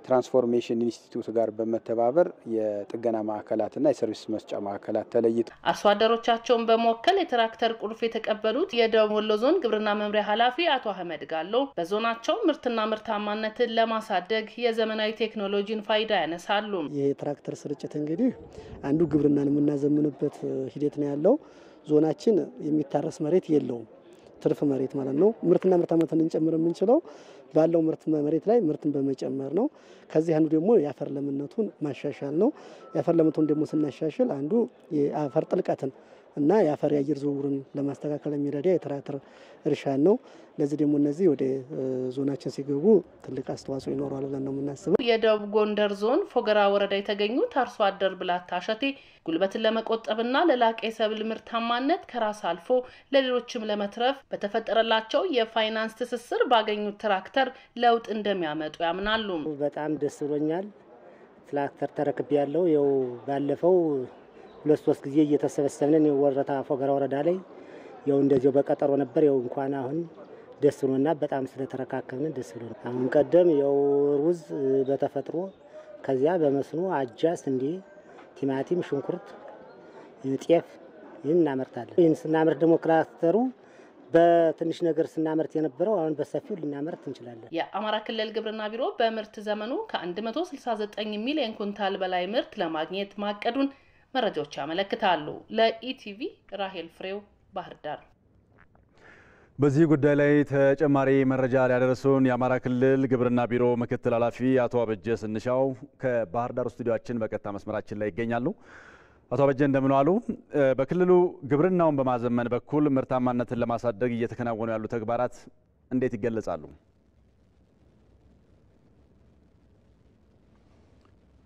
ትራንስፎርሜሽን ኢንስቲትዩት ጋር በመተባበር የጥገና ማዕከላትና የሰርቪስ መስጫ ማዕከላት ተለይተው አርሶ አደሮቻቸውን በመወከል የትራክተር ቁልፍ የተቀበሉት የደቡብ ወሎ ዞን ግብርና መምሪያ ኃላፊ አቶ አህመድ ጋሎ በዞናቸው ምርትና ምርታማነትን ለማሳደግ የዘመናዊ ቴክኖሎጂን ፋይዳ ያነሳሉ። የትራክተር ስርጭት እንግዲህ አንዱ ግብርናን የምናዘምንበት ሂደት ነው ያለው። ዞናችን የሚታረስ መሬት የለውም፣ ትርፍ መሬት ማለት ነው። ምርትና ምርታማነትን እንጨምር የምንችለው ባለው ምርት መሬት ላይ ምርትን በመጨመር ነው። ከዚህ አንዱ ደግሞ የአፈር ለምነቱን ማሻሻል ነው። የአፈር ለምነቱን ደግሞ ስናሻሽል አንዱ የአፈር ጥልቀትን እና የአፈር የአየር ዝውውርን ለማስተካከል የሚረዳ የትራክተር እርሻ ነው። ለዚህ ደግሞ እነዚህ ወደ ዞናችን ሲገቡ ትልቅ አስተዋጽኦ ይኖራል ብለን ነው የምናስበው። የደቡብ ጎንደር ዞን ፎገራ ወረዳ የተገኙት አርሶ አደር ብላታ ሸቴ ጉልበትን ለመቆጠብና ለላቀ የሰብል ምርታማነት ከራስ አልፎ ለሌሎችም ለመትረፍ በተፈጠረላቸው የፋይናንስ ትስስር ባገኙት ትራክተር ለውጥ እንደሚያመጡ ያምናሉ። በጣም ደስ ብሎኛል። ትራክተር ተረክቤያለሁ። ያው ባለፈው 2-3 ጊዜ እየተሰበሰብን ወረታ ፎገራ ወረዳ ላይ ያው እንደዚያው በቀጠሮ ነበር። ያው እንኳን አሁን ደስ ብሎና በጣም ስለተረካከብን ደስ ብሎ አሁን ቀደም ያው ሩዝ በተፈጥሮ ከዚያ በመስኖ አጃ፣ ስንዴ፣ ቲማቲም፣ ሽንኩርት፣ ጤፍ ይህን እናመርታለን። ይህን ስናመርት ደግሞ ትራክተሩ በትንሽ ነገር ስናመርት የነበረው አሁን በሰፊው ልናመርት እንችላለን። የአማራ ክልል ግብርና ቢሮ በምርት ዘመኑ ከ169 ሚሊዮን ኩንታል በላይ ምርት ለማግኘት ማቀዱን መረጃዎች ያመለክታሉ። ለኢቲቪ ራሄል ፍሬው ባህር ዳር። በዚህ ጉዳይ ላይ ተጨማሪ መረጃ ሊያደርሱን የአማራ ክልል ግብርና ቢሮ ምክትል ኃላፊ አቶ አበጀ ስንሻው ከባህር ዳር ስቱዲዮአችን በቀጥታ መስመራችን ላይ ይገኛሉ። አቶ አበጀ እንደምን ዋሉ? በክልሉ ግብርናውን በማዘመን በኩል ምርታማነትን ለማሳደግ እየተከናወኑ ያሉ ተግባራት እንዴት ይገለጻሉ?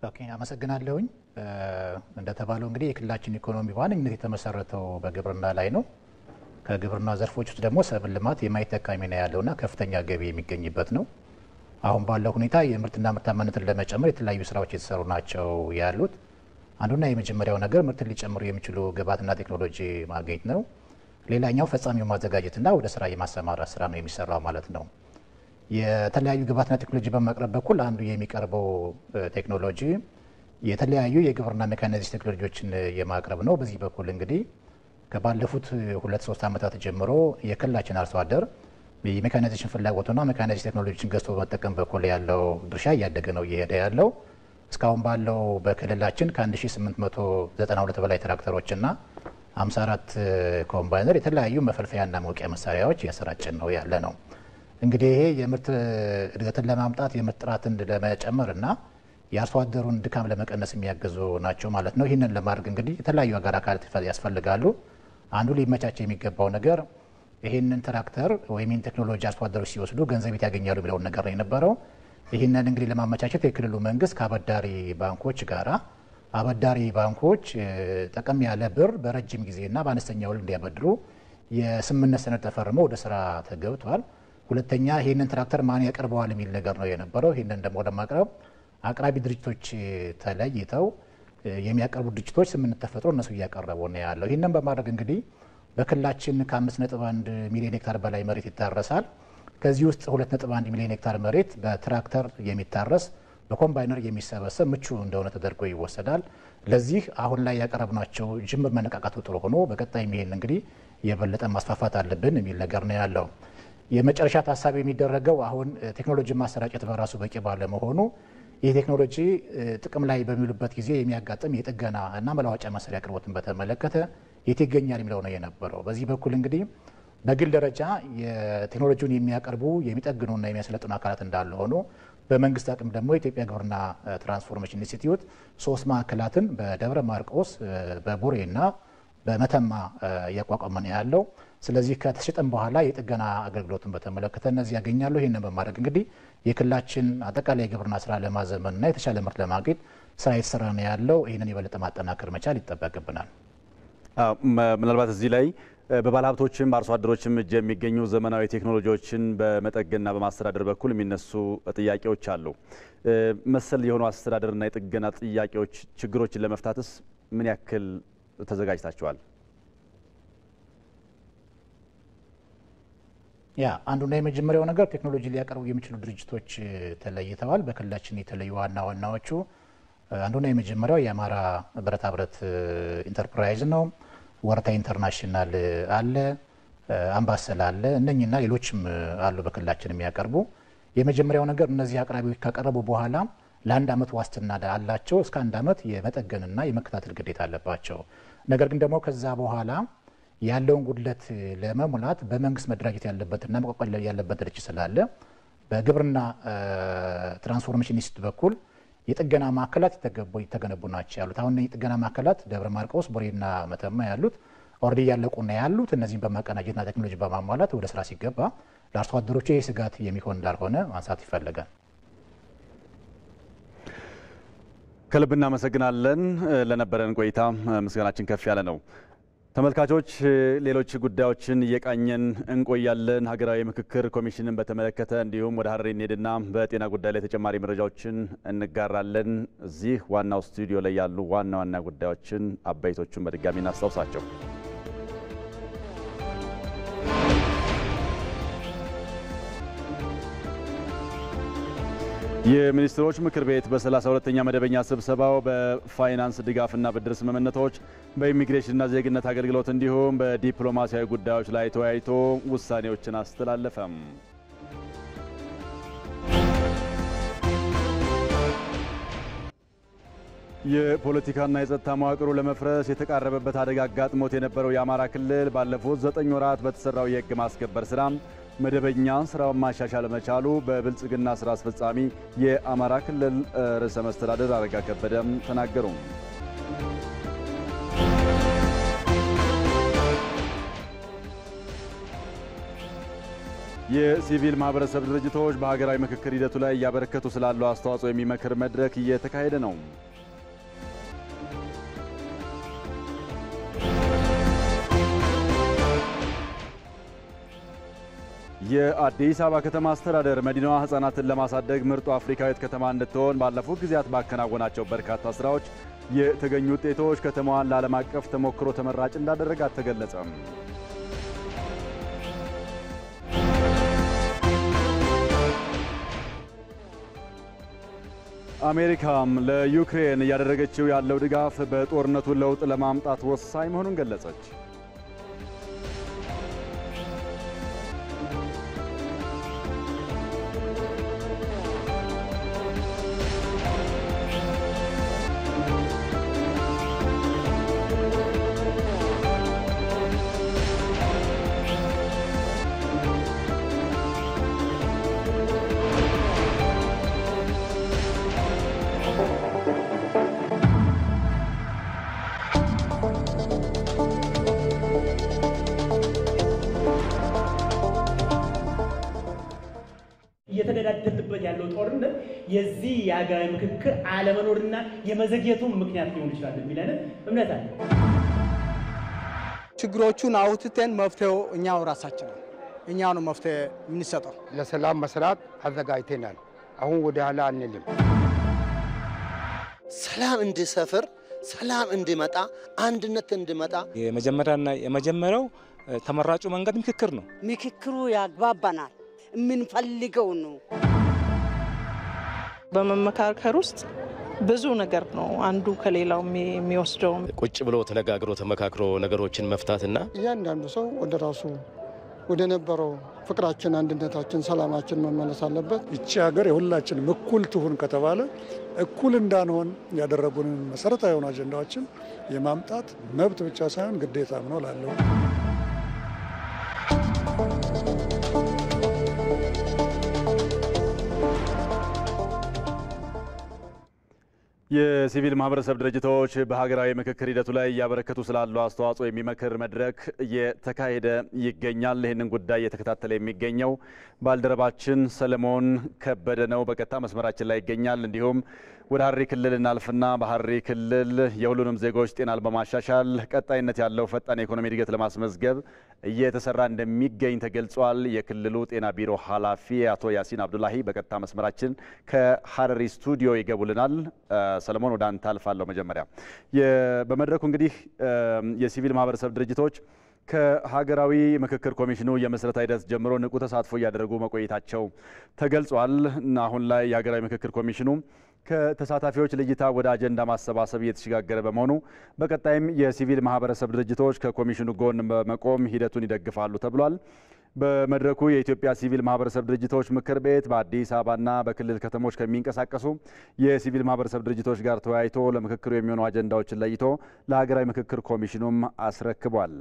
ኦኬ፣ አመሰግናለሁኝ። እንደተባለው እንግዲህ የክልላችን ኢኮኖሚ በዋነኝነት የተመሰረተው በግብርና ላይ ነው። ከግብርና ዘርፎች ውስጥ ደግሞ ሰብል ልማት የማይተካ ሚና ያለውና ከፍተኛ ገቢ የሚገኝበት ነው። አሁን ባለው ሁኔታ የምርትና ምርታማነትን ለመጨመር የተለያዩ ስራዎች የተሰሩ ናቸው ያሉት። አንዱና የመጀመሪያው ነገር ምርትን ሊጨምሩ የሚችሉ ግብዓትና ቴክኖሎጂ ማግኘት ነው። ሌላኛው ፈጻሚው ማዘጋጀትና ወደ ስራ የማሰማራት ስራ ነው የሚሰራው ማለት ነው። የተለያዩ ግብዓትና ቴክኖሎጂ በማቅረብ በኩል አንዱ የሚቀርበው ቴክኖሎጂ የተለያዩ የግብርና ሜካናይዜሽን ቴክኖሎጂዎችን የማቅረብ ነው። በዚህ በኩል እንግዲህ ከባለፉት 2-3 ዓመታት ጀምሮ የክልላችን አርሶ አደር የሜካናይዜሽን ፍላጎቱና ሜካናይዜሽን ቴክኖሎጂን ገዝቶ በመጠቀም በኩል ያለው ድርሻ እያደገ ነው እየሄደ ያለው። እስካሁን ባለው በክልላችን ከ1892 በላይ ትራክተሮችና 54 ኮምባይነር የተለያዩ መፈልፈያና መውቂያ መሳሪያዎች እያሰራጨን ነው ያለ ነው። እንግዲህ ይሄ የምርት እድገትን ለማምጣት የምርት ጥራትን ለመጨመርና የአርሶ አደሩን ድካም ለመቀነስ የሚያግዙ ናቸው ማለት ነው። ይህንን ለማድረግ እንግዲህ የተለያዩ አጋር አካላት ያስፈልጋሉ። አንዱ ሊመቻቸው የሚገባው ነገር ይህንን ትራክተር ወይም ቴክኖሎጂ አርሶ አደሮች ሲወስዱ ገንዘብ ያገኛሉ የሚለውን ነገር ነው የነበረው። ይህንን እንግዲህ ለማመቻቸት የክልሉ መንግስት ከአበዳሪ ባንኮች ጋራ አበዳሪ ባንኮች ጠቀም ያለ ብር በረጅም ጊዜና በአነስተኛ ወለድ እንዲያበድሩ የስምምነት ሰነድ ተፈርሞ ወደ ስራ ተገብቷል። ሁለተኛ ይህንን ትራክተር ማን ያቀርበዋል የሚል ነገር ነው የነበረው። ይህንን ደግሞ ለማቅረብ አቅራቢ ድርጅቶች ተለይተው የሚያቀርቡ ድርጅቶች ስምምነት ተፈጥሮ እነሱ እያቀረቡ ነው ያለው። ይህንን በማድረግ እንግዲህ በክልላችን ከ5.1 ሚሊዮን ሄክታር በላይ መሬት ይታረሳል። ከዚህ ውስጥ 2.1 ሚሊዮን ሄክታር መሬት በትራክተር የሚታረስ በኮምባይነር የሚሰበሰብ ምቹ እንደሆነ ተደርጎ ይወሰዳል። ለዚህ አሁን ላይ ያቀረብናቸው ጅምር መነቃቃቱ ጥሩ ሆኖ በቀጣይ ይሄን እንግዲህ የበለጠ ማስፋፋት አለብን የሚል ነገር ነው ያለው። የመጨረሻ ታሳቢ የሚደረገው አሁን ቴክኖሎጂ ማሰራጨት በራሱ በቂ ባለመሆኑ ይህ ቴክኖሎጂ ጥቅም ላይ በሚውልበት ጊዜ የሚያጋጥም የጥገና እና መለዋወጫ መሳሪያ አቅርቦትን በተመለከተ የት ይገኛል የሚለው ነው የነበረው። በዚህ በኩል እንግዲህ በግል ደረጃ የቴክኖሎጂውን የሚያቀርቡ የሚጠግኑና የሚያሰለጥኑ አካላት እንዳለ ሆኖ በመንግስት አቅም ደግሞ የኢትዮጵያ ግብርና ትራንስፎርሜሽን ኢንስቲትዩት 3 ማዕከላትን በደብረ ማርቆስ በቡሬና በመተማ እያቋቋመ ነው ያለው። ስለዚህ ከተሸጠም በኋላ የጥገና አገልግሎትን በተመለከተ እነዚህ ያገኛሉ። ይህንን በማድረግ እንግዲህ የክልላችን አጠቃላይ የግብርና ስራ ለማዘመንና የተሻለ ምርት ለማግኘት ስራ የተሰራ ነው ያለው። ይህንን የበለጠ ማጠናከር መቻል ይጠበቅብናል። ምናልባት እዚህ ላይ በባለሀብቶችም በአርሶ አደሮችም እጅ የሚገኙ ዘመናዊ ቴክኖሎጂዎችን በመጠገንና በማስተዳደር በኩል የሚነሱ ጥያቄዎች አሉ። መሰል የሆኑ አስተዳደርና የጥገና ጥያቄዎች ችግሮችን ለመፍታትስ ምን ያክል ተዘጋጅታችኋል? አንዱና የመጀመሪያው ነገር ቴክኖሎጂ ሊያቀርቡ የሚችሉ ድርጅቶች ተለይተዋል። በክልላችን የተለዩ ዋና ዋናዎቹ አንዱና የመጀመሪያው የአማራ ብረታ ብረት ኢንተርፕራይዝ ነው። ወረታ ኢንተርናሽናል አለ፣ አምባሰል አለ፣ እነኝና ሌሎችም አሉ በክልላችን የሚያቀርቡ። የመጀመሪያው ነገር እነዚህ አቅራቢዎች ካቀረቡ በኋላ ለ1 ዓመት ዋስትና አላቸው። እስከ 1 ዓመት የመጠገንና የመከታተል ግዴታ አለባቸው። ነገር ግን ደግሞ ከዛ በኋላ ያለውን ጉድለት ለመሙላት በመንግስት መደራጀት ያለበትና መቋቋም ያለበት ድርጅት ስላለ በግብርና ትራንስፎርሜሽን ኢንስቲትዩት በኩል የጥገና ማዕከላት የተገነቡ ናቸው ያሉት። አሁን የጥገና ማዕከላት ደብረ ማርቆስ፣ ቡሬና መተማ ያሉት ኦልሬዲ ያለቁና ያሉት እነዚህን በማቀናጀትና ቴክኖሎጂ በማሟላት ወደ ስራ ሲገባ ለአርሶ አደሮች ይህ ስጋት የሚሆን እንዳልሆነ ማንሳት ይፈልጋል። ከልብ እናመሰግናለን። ለነበረን ቆይታ ምስጋናችን ከፍ ያለ ነው። ተመልካቾች ሌሎች ጉዳዮችን እየቃኘን እንቆያለን። ሀገራዊ ምክክር ኮሚሽንን በተመለከተ እንዲሁም ወደ ሀረሪ እንሄድና በጤና ጉዳይ ላይ ተጨማሪ መረጃዎችን እንጋራለን። እዚህ ዋናው ስቱዲዮ ላይ ያሉ ዋና ዋና ጉዳዮችን አበይቶቹን በድጋሚ እናስታውሳቸው። የሚኒስትሮች ምክር ቤት በ32ኛ መደበኛ ስብሰባው በፋይናንስ ድጋፍና ብድር ስምምነቶች፣ በኢሚግሬሽንና ዜግነት አገልግሎት እንዲሁም በዲፕሎማሲያዊ ጉዳዮች ላይ ተወያይቶ ውሳኔዎችን አስተላለፈም። የፖለቲካና የጸጥታ መዋቅሩ ለመፍረስ የተቃረበበት አደጋ አጋጥሞት የነበረው የአማራ ክልል ባለፉት 9 ወራት በተሰራው የሕግ ማስከበር ስራ መደበኛ ስራውን ማሻሻል መቻሉ በብልጽግና ስራ አስፈጻሚ የአማራ ክልል ርዕሰ መስተዳድር አረጋ ከበደም ተናገሩ። የሲቪል ማህበረሰብ ድርጅቶች በሀገራዊ ምክክር ሂደቱ ላይ እያበረከቱ ስላለው አስተዋጽኦ የሚመክር መድረክ እየተካሄደ ነው። የአዲስ አበባ ከተማ አስተዳደር መዲናዋ ህጻናትን ለማሳደግ ምርጡ አፍሪካዊት ከተማ እንድትሆን ባለፉት ጊዜያት ባከናወናቸው በርካታ ስራዎች የተገኙ ውጤቶች ከተማዋን ለዓለም አቀፍ ተሞክሮ ተመራጭ እንዳደረጋት ተገለጸ። አሜሪካም ለዩክሬን እያደረገችው ያለው ድጋፍ በጦርነቱ ለውጥ ለማምጣት ወሳኝ መሆኑን ገለጸች። ጦርነት የዚህ የሀገራዊ ምክክር አለመኖርና የመዘግየቱን ምክንያት ሊሆን ይችላል የሚለን እምነት አለ። ችግሮቹን አውጥተን መፍትሄው እኛው ራሳችን እኛው ነው መፍትሄ የምንሰጠው። ለሰላም መስራት አዘጋጅተናል። አሁን ወደ ኋላ አንልም። ሰላም እንዲሰፍር፣ ሰላም እንዲመጣ፣ አንድነት እንዲመጣ የመጀመሪያው ተመራጩ መንገድ ምክክር ነው። ምክክሩ ያግባባናል፣ የምንፈልገው ነው። በመመካከር ውስጥ ብዙ ነገር ነው አንዱ ከሌላው የሚወስደው። ቁጭ ብሎ ተነጋግሮ ተመካክሮ ነገሮችን መፍታትና እያንዳንዱ ሰው ወደ ራሱ ወደ ነበረው ፍቅራችን፣ አንድነታችን፣ ሰላማችን መመለስ አለበት። ይቺ ሀገር የሁላችንም እኩል ትሁን ከተባለ እኩል እንዳንሆን ያደረጉንን መሰረታዊ የሆኑ አጀንዳዎችን የማምጣት መብት ብቻ ሳይሆን ግዴታም ነው ላለው የሲቪል ማህበረሰብ ድርጅቶች በሀገራዊ ምክክር ሂደቱ ላይ እያበረከቱ ስላለው አስተዋጽኦ የሚመክር መድረክ እየተካሄደ ይገኛል። ይህንን ጉዳይ እየተከታተለ የሚገኘው ባልደረባችን ሰለሞን ከበደ ነው። በቀጥታ መስመራችን ላይ ይገኛል። እንዲሁም ወደ ሀረሪ ክልል እናልፍና በሀረሪ ክልል የሁሉንም ዜጎች ጤናን በማሻሻል ቀጣይነት ያለው ፈጣን የኢኮኖሚ እድገት ለማስመዝገብ እየተሰራ እንደሚገኝ ተገልጿል። የክልሉ ጤና ቢሮ ኃላፊ አቶ ያሲን አብዱላሂ በቀጥታ መስመራችን ከሀረሪ ስቱዲዮ ይገቡልናል። ሰለሞን ወደ አንተ አልፋለሁ። መጀመሪያ በመድረኩ እንግዲህ የሲቪል ማህበረሰብ ድርጅቶች ከሀገራዊ ምክክር ኮሚሽኑ የመስረታ ሂደት ጀምሮ ንቁ ተሳትፎ እያደረጉ መቆየታቸው ተገልጿል። አሁን ላይ የሀገራዊ ምክክር ኮሚሽኑ ከተሳታፊዎች ልይታ ወደ አጀንዳ ማሰባሰብ እየተሸጋገረ በመሆኑ በቀጣይም የሲቪል ማህበረሰብ ድርጅቶች ከኮሚሽኑ ጎን በመቆም ሂደቱን ይደግፋሉ ተብሏል። በመድረኩ የኢትዮጵያ ሲቪል ማህበረሰብ ድርጅቶች ምክር ቤት በአዲስ አበባና በክልል ከተሞች ከሚንቀሳቀሱ የሲቪል ማህበረሰብ ድርጅቶች ጋር ተወያይቶ ለምክክሩ የሚሆኑ አጀንዳዎችን ለይቶ ለሀገራዊ ምክክር ኮሚሽኑም አስረክቧል።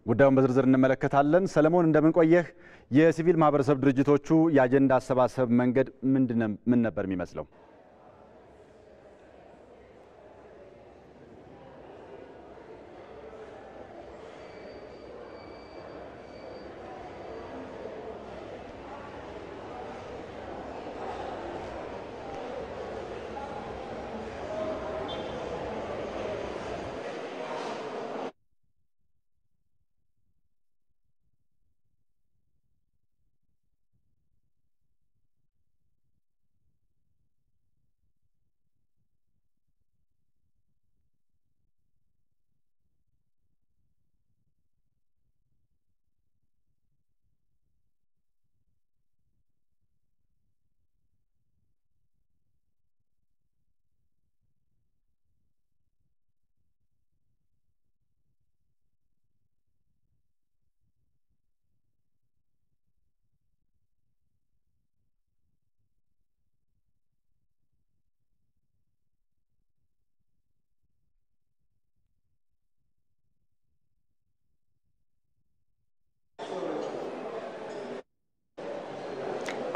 ጉዳዩን በዝርዝር እንመለከታለን። ሰለሞን እንደምን ቆየህ? የሲቪል ማህበረሰብ ድርጅቶቹ የአጀንዳ አሰባሰብ መንገድ ምን ነበር የሚመስለው?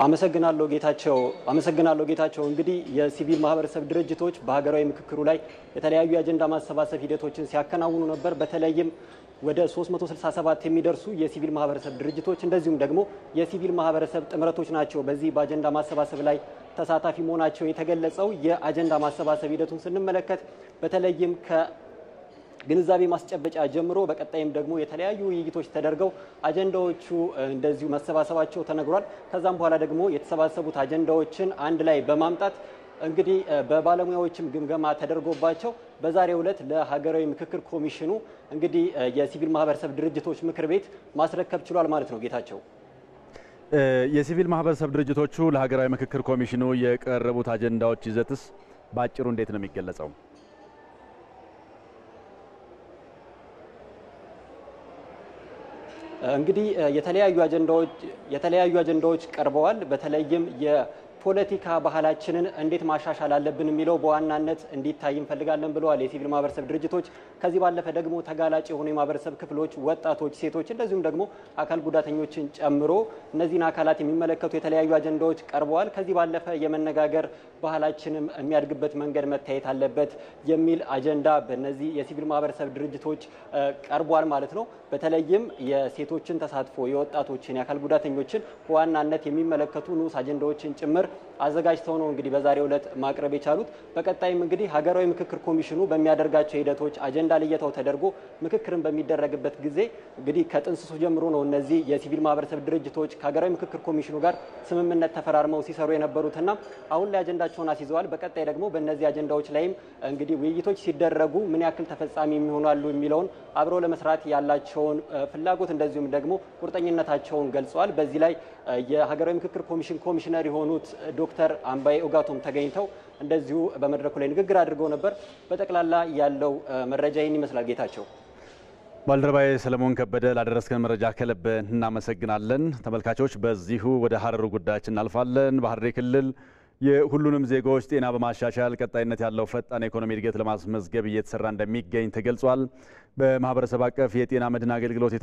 አመሰግናለሁ ጌታቸው። እንግዲህ የሲቪል ማህበረሰብ ድርጅቶች በሀገራዊ ምክክሩ ላይ የተለያዩ የአጀንዳ ማሰባሰብ ሂደቶችን ሲያከናውኑ ነበር። በተለይም ወደ 367 የሚደርሱ የሲቪል ማህበረሰብ ድርጅቶች እንደዚሁም ደግሞ የሲቪል ማህበረሰብ ጥምረቶች ናቸው በዚህ በአጀንዳ ማሰባሰብ ላይ ተሳታፊ መሆናቸው የተገለጸው። የአጀንዳ ማሰባሰብ ሂደቱን ስንመለከት በተለይም ግንዛቤ ማስጨበጫ ጀምሮ በቀጣይም ደግሞ የተለያዩ ውይይቶች ተደርገው አጀንዳዎቹ እንደዚሁ መሰባሰባቸው ተነግሯል። ከዛም በኋላ ደግሞ የተሰባሰቡት አጀንዳዎችን አንድ ላይ በማምጣት እንግዲህ በባለሙያዎችም ግምገማ ተደርጎባቸው በዛሬው ዕለት ለሀገራዊ ምክክር ኮሚሽኑ እንግዲህ የሲቪል ማህበረሰብ ድርጅቶች ምክር ቤት ማስረከብ ችሏል ማለት ነው። ጌታቸው፣ የሲቪል ማህበረሰብ ድርጅቶቹ ለሀገራዊ ምክክር ኮሚሽኑ የቀረቡት አጀንዳዎች ይዘትስ በአጭሩ እንዴት ነው የሚገለጸው? እንግዲህ የተለያዩ አጀንዳዎች ቀርበዋል። በተለይም ፖለቲካ ባህላችንን እንዴት ማሻሻል አለብን የሚለው በዋናነት እንዲታይ እንፈልጋለን ብለዋል የሲቪል ማህበረሰብ ድርጅቶች። ከዚህ ባለፈ ደግሞ ተጋላጭ የሆኑ የማህበረሰብ ክፍሎች፣ ወጣቶች፣ ሴቶች እንደዚሁም ደግሞ አካል ጉዳተኞችን ጨምሮ እነዚህን አካላት የሚመለከቱ የተለያዩ አጀንዳዎች ቀርበዋል። ከዚህ ባለፈ የመነጋገር ባህላችንም የሚያድግበት መንገድ መታየት አለበት የሚል አጀንዳ በእነዚህ የሲቪል ማህበረሰብ ድርጅቶች ቀርቧል ማለት ነው። በተለይም የሴቶችን ተሳትፎ፣ የወጣቶችን፣ የአካል ጉዳተኞችን በዋናነት የሚመለከቱ ንዑስ አጀንዳዎችን ጭምር አዘጋጅተው ነው እንግዲህ በዛሬው ዕለት ማቅረብ የቻሉት። በቀጣይም እንግዲህ ሀገራዊ ምክክር ኮሚሽኑ በሚያደርጋቸው ሂደቶች አጀንዳ ልየታው ተደርጎ ምክክርን በሚደረግበት ጊዜ እንግዲህ ከጥንስሱ ጀምሮ ነው እነዚህ የሲቪል ማህበረሰብ ድርጅቶች ከሀገራዊ ምክክር ኮሚሽኑ ጋር ስምምነት ተፈራርመው ሲሰሩ የነበሩትና አሁን ላይ አጀንዳቸውን አስይዘዋል። በቀጣይ ደግሞ በእነዚህ አጀንዳዎች ላይም እንግዲህ ውይይቶች ሲደረጉ ምን ያክል ተፈጻሚ የሚሆናሉ የሚለውን አብረው ለመስራት ያላቸውን ፍላጎት እንደዚሁም ደግሞ ቁርጠኝነታቸውን ገልጸዋል። በዚህ ላይ የሀገራዊ ምክክር ኮሚሽን ኮሚሽነር የሆኑት ዶክተር አምባዬ ኦጋቶም ተገኝተው እንደዚሁ በመድረኩ ላይ ንግግር አድርገው ነበር። በጠቅላላ ያለው መረጃ ይህን ይመስላል። ጌታቸው። ባልደረባዬ ሰለሞን ከበደ ላደረስከን መረጃ ከልብ እናመሰግናለን። ተመልካቾች በዚሁ ወደ ሀረሩ ጉዳያችን እናልፋለን። በሐረሪ ክልል የሁሉንም ዜጎች ጤና በማሻሻል ቀጣይነት ያለው ፈጣን ኢኮኖሚ እድገት ለማስመዝገብ እየተሰራ እንደሚገኝ ተገልጿል። በማህበረሰብ አቀፍ የጤና መድን አገልግሎት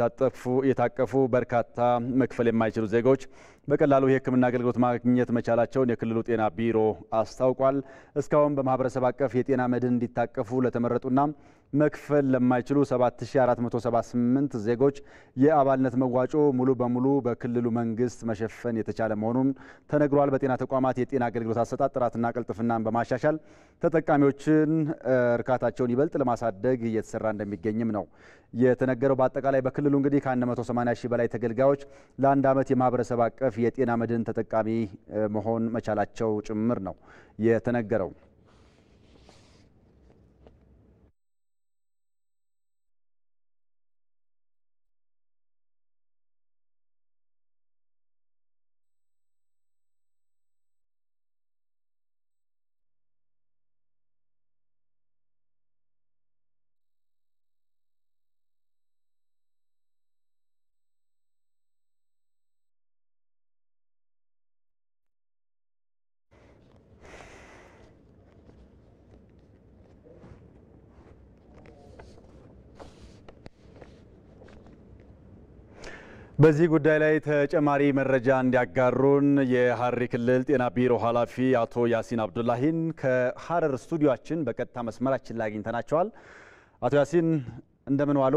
የታቀፉ በርካታ መክፈል የማይችሉ ዜጎች በቀላሉ የሕክምና አገልግሎት ማግኘት መቻላቸውን የክልሉ ጤና ቢሮ አስታውቋል። እስካሁን በማህበረሰብ አቀፍ የጤና መድን እንዲታቀፉ ለተመረጡና መክፈል ለማይችሉ 7478 ዜጎች የአባልነት መዋጮ ሙሉ በሙሉ በክልሉ መንግስት መሸፈን የተቻለ መሆኑን ተነግሯል። በጤና ተቋማት የጤና አገልግሎት አሰጣጥ ጥራትና ቅልጥፍናን በማሻሻል ተጠቃሚዎችን እርካታቸውን ይበልጥ ለማሳደግ እየተሰራ እንደሚገኝም ነው የተነገረው። በአጠቃላይ በክልሉ እንግዲህ ከ180 ሺህ በላይ ተገልጋዮች ለአንድ ዓመት የማህበረሰብ አቀፍ የጤና መድን ተጠቃሚ መሆን መቻላቸው ጭምር ነው የተነገረው። በዚህ ጉዳይ ላይ ተጨማሪ መረጃ እንዲያጋሩን የሐረሪ ክልል ጤና ቢሮ ኃላፊ አቶ ያሲን አብዱላሂን ከሐረር ስቱዲዮአችን በቀጥታ መስመራችን ላይ አግኝተናቸዋል። አቶ ያሲን እንደምን ዋሉ?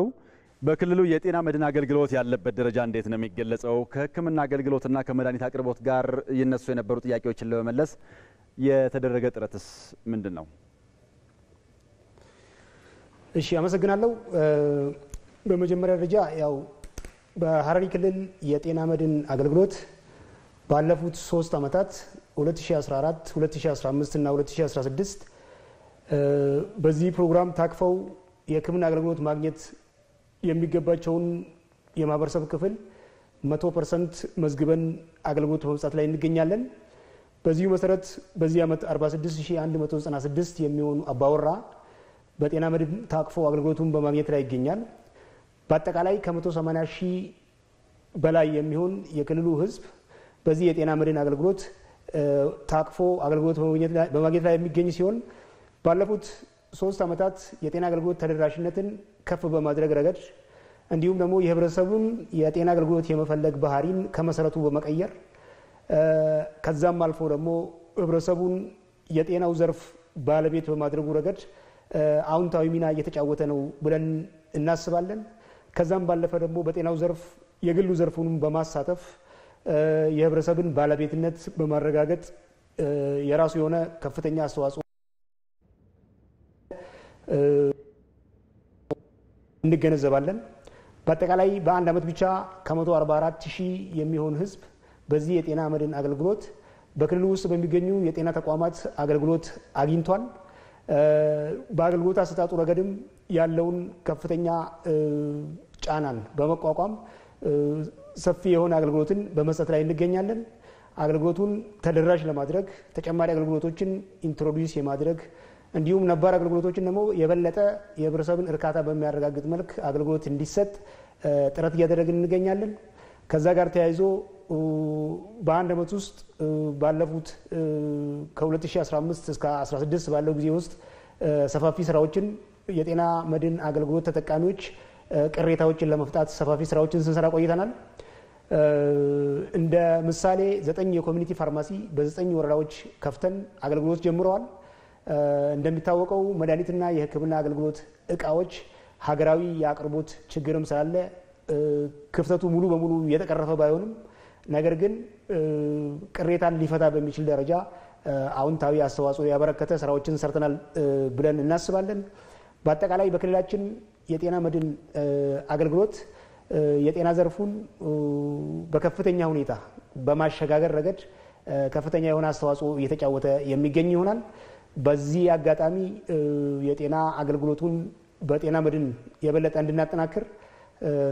በክልሉ የጤና መድን አገልግሎት ያለበት ደረጃ እንዴት ነው የሚገለጸው? ከሕክምና አገልግሎትና ከመድኃኒት አቅርቦት ጋር ይነሱ የነበሩ ጥያቄዎችን ለመመለስ የተደረገ ጥረትስ ምንድን ነው? እሺ፣ አመሰግናለሁ። በመጀመሪያ ደረጃ ያው በሐረሪ ክልል የጤና መድን አገልግሎት ባለፉት 3 ዓመታት 2014፣ 2015 እና 2016 በዚህ ፕሮግራም ታቅፈው የሕክምና አገልግሎት ማግኘት የሚገባቸውን የማህበረሰብ ክፍል 100% መዝግበን አገልግሎት በመስጠት ላይ እንገኛለን። በዚሁ መሰረት በዚህ ዓመት 46196 የሚሆኑ አባወራ በጤና መድን ታቅፈው አገልግሎቱን በማግኘት ላይ ይገኛል። በአጠቃላይ ከ180 ሺህ በላይ የሚሆን የክልሉ ህዝብ በዚህ የጤና መድን አገልግሎት ታቅፎ አገልግሎት በማግኘት ላይ የሚገኝ ሲሆን ባለፉት 3 ዓመታት የጤና አገልግሎት ተደራሽነትን ከፍ በማድረግ ረገድ እንዲሁም ደግሞ የህብረተሰቡን የጤና አገልግሎት የመፈለግ ባህሪን ከመሰረቱ በመቀየር ከዛም አልፎ ደግሞ ህብረተሰቡን የጤናው ዘርፍ ባለቤት በማድረጉ ረገድ አዎንታዊ ሚና እየተጫወተ ነው ብለን እናስባለን። ከዛም ባለፈ ደግሞ በጤናው ዘርፍ የግሉ ዘርፉን በማሳተፍ የህብረተሰብን ባለቤትነት በማረጋገጥ የራሱ የሆነ ከፍተኛ አስተዋጽኦ እንገነዘባለን። በአጠቃላይ በአንድ ዓመት ብቻ ከ144 ሺህ የሚሆን ህዝብ በዚህ የጤና መድን አገልግሎት በክልሉ ውስጥ በሚገኙ የጤና ተቋማት አገልግሎት አግኝቷል። በአገልግሎት አሰጣጡ ረገድም ያለውን ከፍተኛ ጫናን በመቋቋም ሰፊ የሆነ አገልግሎትን በመስጠት ላይ እንገኛለን። አገልግሎቱን ተደራሽ ለማድረግ ተጨማሪ አገልግሎቶችን ኢንትሮዲዩስ የማድረግ እንዲሁም ነባር አገልግሎቶችን ደግሞ የበለጠ የህብረተሰብን እርካታ በሚያረጋግጥ መልክ አገልግሎት እንዲሰጥ ጥረት እያደረግን እንገኛለን። ከዛ ጋር ተያይዞ በአንድ ዓመት ውስጥ ባለፉት ከ2015 እስከ 16 ባለው ጊዜ ውስጥ ሰፋፊ ስራዎችን የጤና መድን አገልግሎት ተጠቃሚዎች ቅሬታዎችን ለመፍታት ሰፋፊ ስራዎችን ስንሰራ ቆይተናል። እንደ ምሳሌ 9 የኮሚኒቲ ፋርማሲ በ9 ወረዳዎች ከፍተን አገልግሎት ጀምረዋል። እንደሚታወቀው መድኃኒትና የሕክምና አገልግሎት እቃዎች ሀገራዊ የአቅርቦት ችግርም ስላለ ክፍተቱ ሙሉ በሙሉ የተቀረፈ ባይሆንም ነገር ግን ቅሬታን ሊፈታ በሚችል ደረጃ አዎንታዊ አስተዋጽኦ ያበረከተ ስራዎችን ሰርተናል ብለን እናስባለን። በአጠቃላይ በክልላችን የጤና መድን አገልግሎት የጤና ዘርፉን በከፍተኛ ሁኔታ በማሸጋገር ረገድ ከፍተኛ የሆነ አስተዋጽኦ እየተጫወተ የሚገኝ ይሆናል። በዚህ አጋጣሚ የጤና አገልግሎቱን በጤና መድን የበለጠ እንድናጠናክር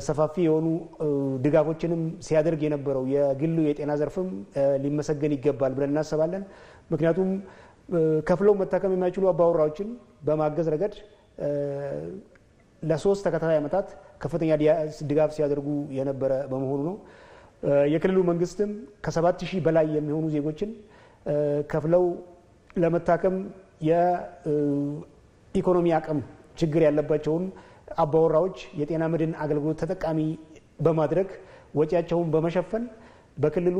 ሰፋፊ የሆኑ ድጋፎችንም ሲያደርግ የነበረው የግሉ የጤና ዘርፍም ሊመሰገን ይገባል ብለን እናስባለን። ምክንያቱም ከፍለው መታከም የማይችሉ አባወራዎችን በማገዝ ረገድ ለ3 ተከታታይ ዓመታት ከፍተኛ ድጋፍ ሲያደርጉ የነበረ በመሆኑ ነው። የክልሉ መንግስትም ከ7000 በላይ የሚሆኑ ዜጎችን ከፍለው ለመታከም የኢኮኖሚ አቅም ችግር ያለባቸውን አባወራዎች የጤና መድን አገልግሎት ተጠቃሚ በማድረግ ወጪያቸውን በመሸፈን በክልሉ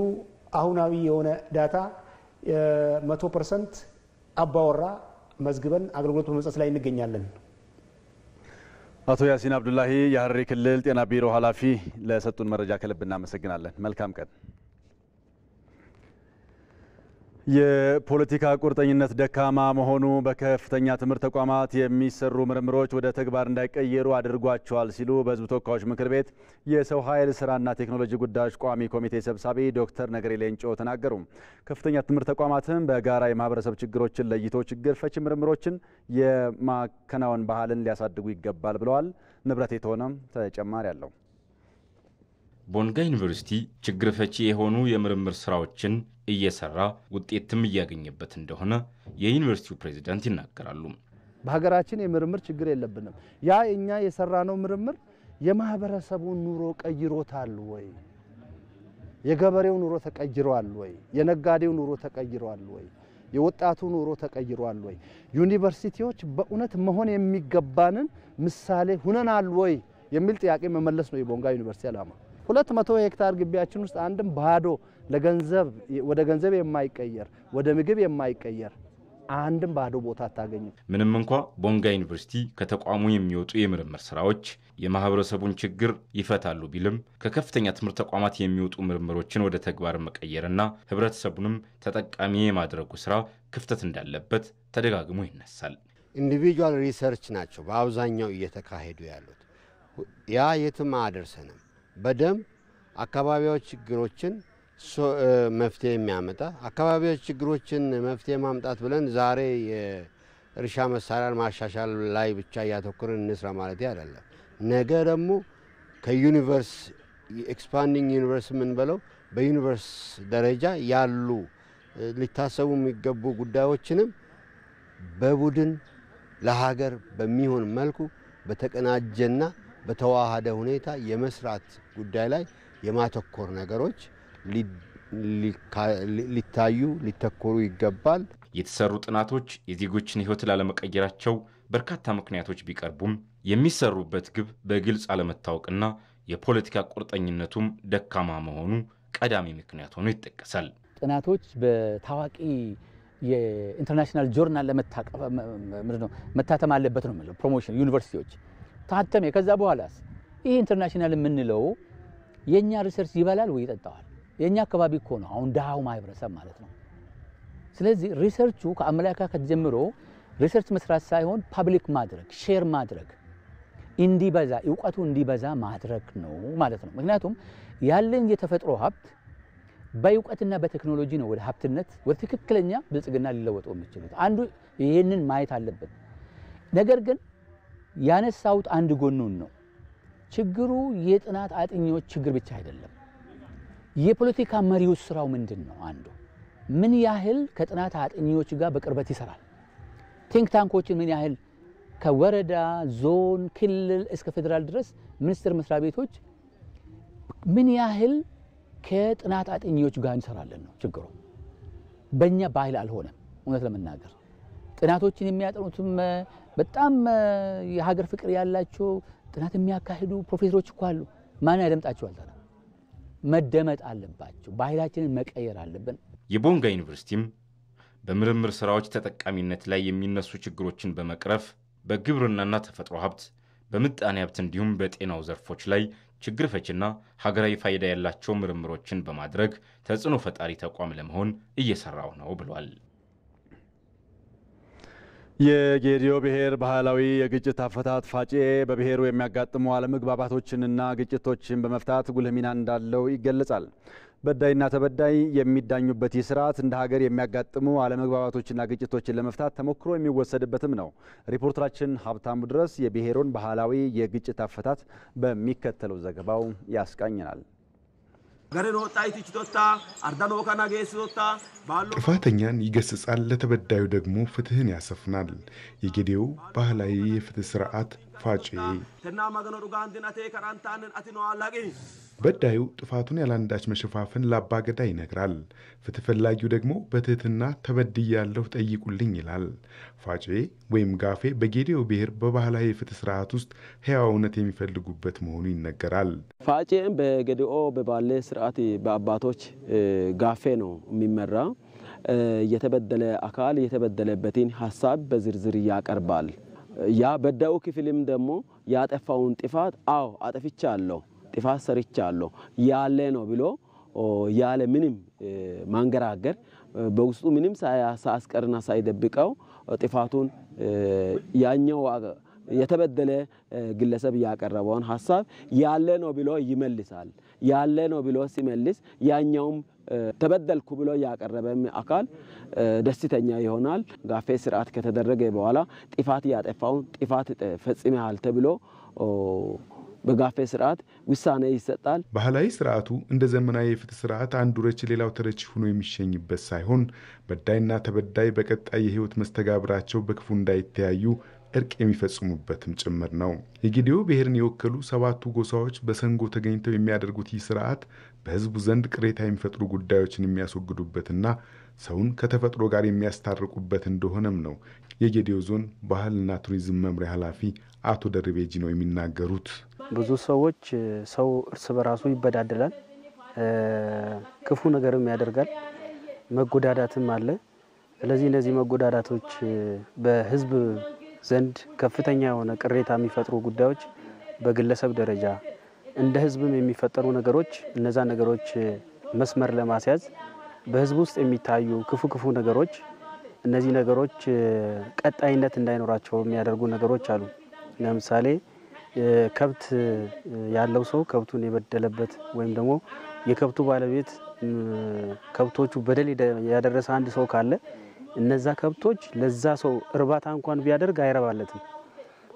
አሁናዊ የሆነ ዳታ 100% አባወራ መዝግበን አገልግሎት በመስጠት ላይ እንገኛለን። አቶ ያሲን አብዱላሂ የሐረሪ ክልል ጤና ቢሮ ኃላፊ ለሰጡን መረጃ ከልብ እናመሰግናለን። መልካም ቀን። የፖለቲካ ቁርጠኝነት ደካማ መሆኑ በከፍተኛ ትምህርት ተቋማት የሚሰሩ ምርምሮች ወደ ተግባር እንዳይቀየሩ አድርጓቸዋል ሲሉ በሕዝብ ተወካዮች ምክር ቤት የሰው ኃይል ስራና ቴክኖሎጂ ጉዳዮች ቋሚ ኮሚቴ ሰብሳቢ ዶክተር ነገሪ ሌንጮ ተናገሩ። ከፍተኛ ትምህርት ተቋማትም በጋራ የማህበረሰብ ችግሮችን ለይቶ ችግር ፈቺ ምርምሮችን የማከናወን ባህልን ሊያሳድጉ ይገባል ብለዋል። ንብረት የተሆነም ተጨማሪ አለው። ቦንጋ ዩኒቨርሲቲ ችግር ፈቺ የሆኑ የምርምር ስራዎችን እየሰራ ውጤትም እያገኘበት እንደሆነ የዩኒቨርሲቲው ፕሬዝዳንት ይናገራሉ። በሀገራችን የምርምር ችግር የለብንም። ያ እኛ የሰራነው ምርምር የማህበረሰቡን ኑሮ ቀይሮታል ወይ? የገበሬው ኑሮ ተቀይሯል ወይ? የነጋዴው ኑሮ ተቀይሯል ወይ? የወጣቱ ኑሮ ተቀይሯል ወይ? ዩኒቨርሲቲዎች በእውነት መሆን የሚገባንን ምሳሌ ሁነናል ወይ የሚል ጥያቄ መመለስ ነው የቦንጋ ዩኒቨርሲቲ ዓላማ። 200 ሄክታር ግቢያችን ውስጥ አንድም ባዶ ለገንዘብ ወደ ገንዘብ የማይቀየር ወደ ምግብ የማይቀየር አንድም ባዶ ቦታ አታገኙም። ምንም እንኳ ቦንጋ ዩኒቨርሲቲ ከተቋሙ የሚወጡ የምርምር ስራዎች የማህበረሰቡን ችግር ይፈታሉ ቢልም ከከፍተኛ ትምህርት ተቋማት የሚወጡ ምርምሮችን ወደ ተግባር መቀየርና ህብረተሰቡንም ተጠቃሚ የማድረጉ ስራ ክፍተት እንዳለበት ተደጋግሞ ይነሳል። ኢንዲቪጁዋል ሪሰርች ናቸው በአብዛኛው እየተካሄዱ ያሉት። ያ የትም አደረሰንም። በደንብ አካባቢዎች ችግሮችን መፍትሄ የሚያመጣ አካባቢዎች ችግሮችን መፍትሄ ማምጣት ብለን ዛሬ የእርሻ መሳሪያን ማሻሻል ላይ ብቻ ያተኮረን እንስራ ማለት አይደለም። ነገ ደግሞ ከዩኒቨርስ ኤክስፓንዲንግ ዩኒቨርስ ምን በለው በዩኒቨርስ ደረጃ ያሉ ሊታሰቡ የሚገቡ ጉዳዮችንም በቡድን ለሀገር በሚሆን መልኩ በተቀናጀና በተዋሃደ ሁኔታ የመስራት ጉዳይ ላይ የማተኮር ነገሮች ሊታዩ ሊተኮሩ ይገባል። የተሰሩ ጥናቶች የዜጎችን ህይወት ላለመቀየራቸው በርካታ ምክንያቶች ቢቀርቡም የሚሰሩበት ግብ በግልጽ አለመታወቅና የፖለቲካ ቁርጠኝነቱም ደካማ መሆኑ ቀዳሚ ምክንያት ሆኖ ይጠቀሳል። ጥናቶች በታዋቂ የኢንተርናሽናል ጆርናል መታተም አለበት ነው ማለት ፕሮሞሽን ዩኒቨርሲቲዎች ታተመ። ከዛ በኋላስ ይሄ ኢንተርናሽናል የምንለው የኛ ሪሰርች ይበላል ወይ ይጠጣዋል? የኛ አካባቢ እኮ ነው አሁን ዳሃው ማህበረሰብ ማለት ነው። ስለዚህ ሪሰርቹ ከአመለካከት ጀምሮ ሪሰርች መስራት ሳይሆን ፐብሊክ ማድረግ ሼር ማድረግ እንዲበዛ እውቀቱ እንዲበዛ ማድረግ ነው ማለት ነው። ምክንያቱም ያለን የተፈጥሮ ሀብት በእውቀትና በቴክኖሎጂ ነው ወደ ሀብትነት ወደ ትክክለኛ ብልጽግና ሊለወጠው የሚችሉት። አንዱ ይሄንን ማየት አለበት። ነገር ግን ያነሳውት አንድ ጎኑን ነው። ችግሩ የጥናት አጥኚዎች ችግር ብቻ አይደለም። የፖለቲካ መሪው ስራው ምንድነው? አንዱ ምን ያህል ከጥናት አጥኚዎች ጋር በቅርበት ይሰራል? ቲንክ ታንኮችን ምን ያህል ከወረዳ ዞን፣ ክልል እስከ ፌደራል ድረስ ሚኒስቴር መስሪያ ቤቶች ምን ያህል ከጥናት አጥኚዎች ጋር እንሰራለን ነው ችግሩ። በእኛ ባህል አልሆነም። እውነት ለመናገር ጥናቶችን የሚያጠኑትም በጣም የሀገር ፍቅር ያላቸው ጥናት የሚያካሂዱ ፕሮፌሰሮች እኮ አሉ። ማን ያደምጣቸዋል? ታዲያ መደመጥ አለባቸው። ባህላችንን መቀየር አለብን። የቦንጋ ዩኒቨርሲቲም በምርምር ስራዎች ተጠቃሚነት ላይ የሚነሱ ችግሮችን በመቅረፍ በግብርናና ተፈጥሮ ሀብት፣ በምጣኔ ሀብት እንዲሁም በጤናው ዘርፎች ላይ ችግር ፈችና ሀገራዊ ፋይዳ ያላቸው ምርምሮችን በማድረግ ተጽዕኖ ፈጣሪ ተቋም ለመሆን እየሰራው ነው ብሏል። የጌዲዮ ብሔር ባህላዊ የግጭት አፈታት ፋጬ በብሔሩ የሚያጋጥሙ አለመግባባቶችንና ግጭቶችን በመፍታት ጉልህ ሚና እንዳለው ይገለጻል። በዳይና ተበዳይ የሚዳኙበት ይህ ስርዓት እንደ ሀገር የሚያጋጥሙ አለመግባባቶችና ግጭቶችን ለመፍታት ተሞክሮ የሚወሰድበትም ነው። ሪፖርተራችን ሀብታሙ ድረስ የብሔሩን ባህላዊ የግጭት አፈታት በሚከተለው ዘገባው ያስቃኝናል። ጥፋተኛን ይገስጻል፣ ለተበዳዩ ደግሞ ፍትህን ያሰፍናል። የጌዲዮ ባህላዊ የፍትህ ስርዓት ፋጬ በዳዩ ጥፋቱን ያላንዳች መሸፋፈን ለአባገዳ ይነግራል። ፍትህ ፈላጊው ደግሞ በትህትና ተበድያለሁ ጠይቁልኝ ይላል። ፋጬ ወይም ጋፌ በጌዲዮ ብሔር በባህላዊ የፍትህ ስርዓት ውስጥ ሕያው እውነት የሚፈልጉበት መሆኑ ይነገራል። ፋጬም በጌዲኦ በባለ ስርዓት በአባቶች ጋፌ ነው የሚመራ። የተበደለ አካል የተበደለበትን ሀሳብ በዝርዝር ያቀርባል። ያ በዳዩ ክፍልም ደግሞ ያጠፋውን ጥፋት አጥፍቻለሁ፣ ጥፋት ሰርቻለሁ ያለ ነው ብሎ ያለ ምንም ማንገራገር በውስጡ ምንም ሳያስቀርና ሳይደብቀው ጥፋቱን ያኛው የተበደለ ግለሰብ ያቀረበውን ሀሳብ ያለ ነው ብሎ ይመልሳል። ያለ ነው ብሎ ሲመልስ ያኛውም ተበደልኩ ብሎ ያቀረበም አካል ደስተኛ ይሆናል። ጋፌ ስርዓት ከተደረገ በኋላ ጥፋት ያጠፋውን ጥፋት ፈጽመሃል ተብሎ በጋፌ ስርዓት ውሳኔ ይሰጣል። ባህላዊ ስርዓቱ እንደ ዘመናዊ የፍትህ ስርዓት አንዱ ረች ሌላው ተረች ሆኖ የሚሸኝበት ሳይሆን በዳይና ተበዳይ በቀጣይ የህይወት መስተጋብራቸው በክፉ እንዳይተያዩ እርቅ የሚፈጽሙበትም ጭምር ነው። የጌዲዮ ብሔርን የወከሉ 7ቱ ጎሳዎች በሰንጎ ተገኝተው የሚያደርጉት ይህ ስርዓት በህዝቡ ዘንድ ቅሬታ የሚፈጥሩ ጉዳዮችን የሚያስወግዱበትና ሰውን ከተፈጥሮ ጋር የሚያስታርቁበት እንደሆነም ነው የጌዲዮ ዞን ባህልና ቱሪዝም መምሪያ ኃላፊ አቶ ደርቤ ጂኖ የሚናገሩት። ብዙ ሰዎች ሰው እርስ በራሱ ይበዳደላል፣ ክፉ ነገርም ያደርጋል፣ መጎዳዳትም አለ። ስለዚህ እነዚህ መጎዳዳቶች በህዝብ ዘንድ ከፍተኛ የሆነ ቅሬታ የሚፈጥሩ ጉዳዮች በግለሰብ ደረጃ እንደ ህዝብም የሚፈጠሩ ነገሮች እነዛ ነገሮች መስመር ለማስያዝ በህዝብ ውስጥ የሚታዩ ክፉ ነገሮች እነዚህ ነገሮች ቀጣይነት እንዳይኖራቸው የሚያደርጉ ነገሮች አሉ። ለምሳሌ ከብት ያለው ሰው ከብቱን የበደለበት ወይም ደግሞ የከብቱ ባለቤት ከብቶቹ በደል ያደረሰ አንድ ሰው ካለ እነዛ ከብቶች ለዛ ሰው እርባታ እንኳን ቢያደርግ አይረባለትም።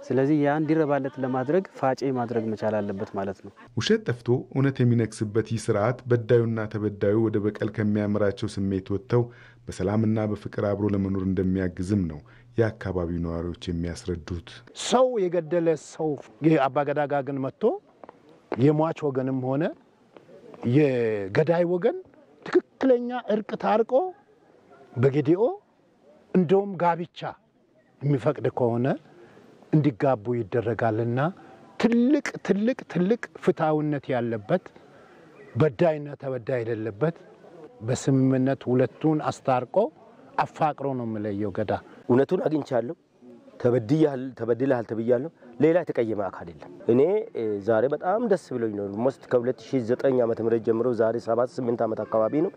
ስለዚህ ያ እንዲረባለት ለማድረግ ፋጬ ማድረግ መቻል አለበት ማለት ነው። ውሸት ጠፍቶ እውነት የሚነግስበት ይህ ስርዓት በዳዩና ተበዳዩ ወደ በቀል ከሚያመራቸው ስሜት ወጥተው በሰላምና በፍቅር አብሮ ለመኖር እንደሚያግዝም ነው የአካባቢው ነዋሪዎች የሚያስረዱት። ሰው የገደለ ሰው የአባገዳ ጋር ግን መጥቶ የሟች ወገንም ሆነ የገዳይ ወገን ትክክለኛ እርቅ ታርቆ በጌዲኦ እንደውም ጋብቻ የሚፈቅድ ከሆነ እንዲጋቡ ይደረጋልና ትልቅ ፍትሃዊነት ያለበት በዳይና ተበዳይ የሌለበት በስምምነት ሁለቱን አስታርቆ አፋቅሮ ነው የሚለየው ገዳ። እውነቱን አግኝቻለሁ፣ ተበድለሃል ተብያለሁ። ሌላ የተቀየመ አካል የለም። እኔ ዛሬ በጣም ደስ ብሎኝ ነው። ሞስት ከ2009 ዓ.ም ጀምሮ ዛሬ 7-8 ዓመት አካባቢ ነው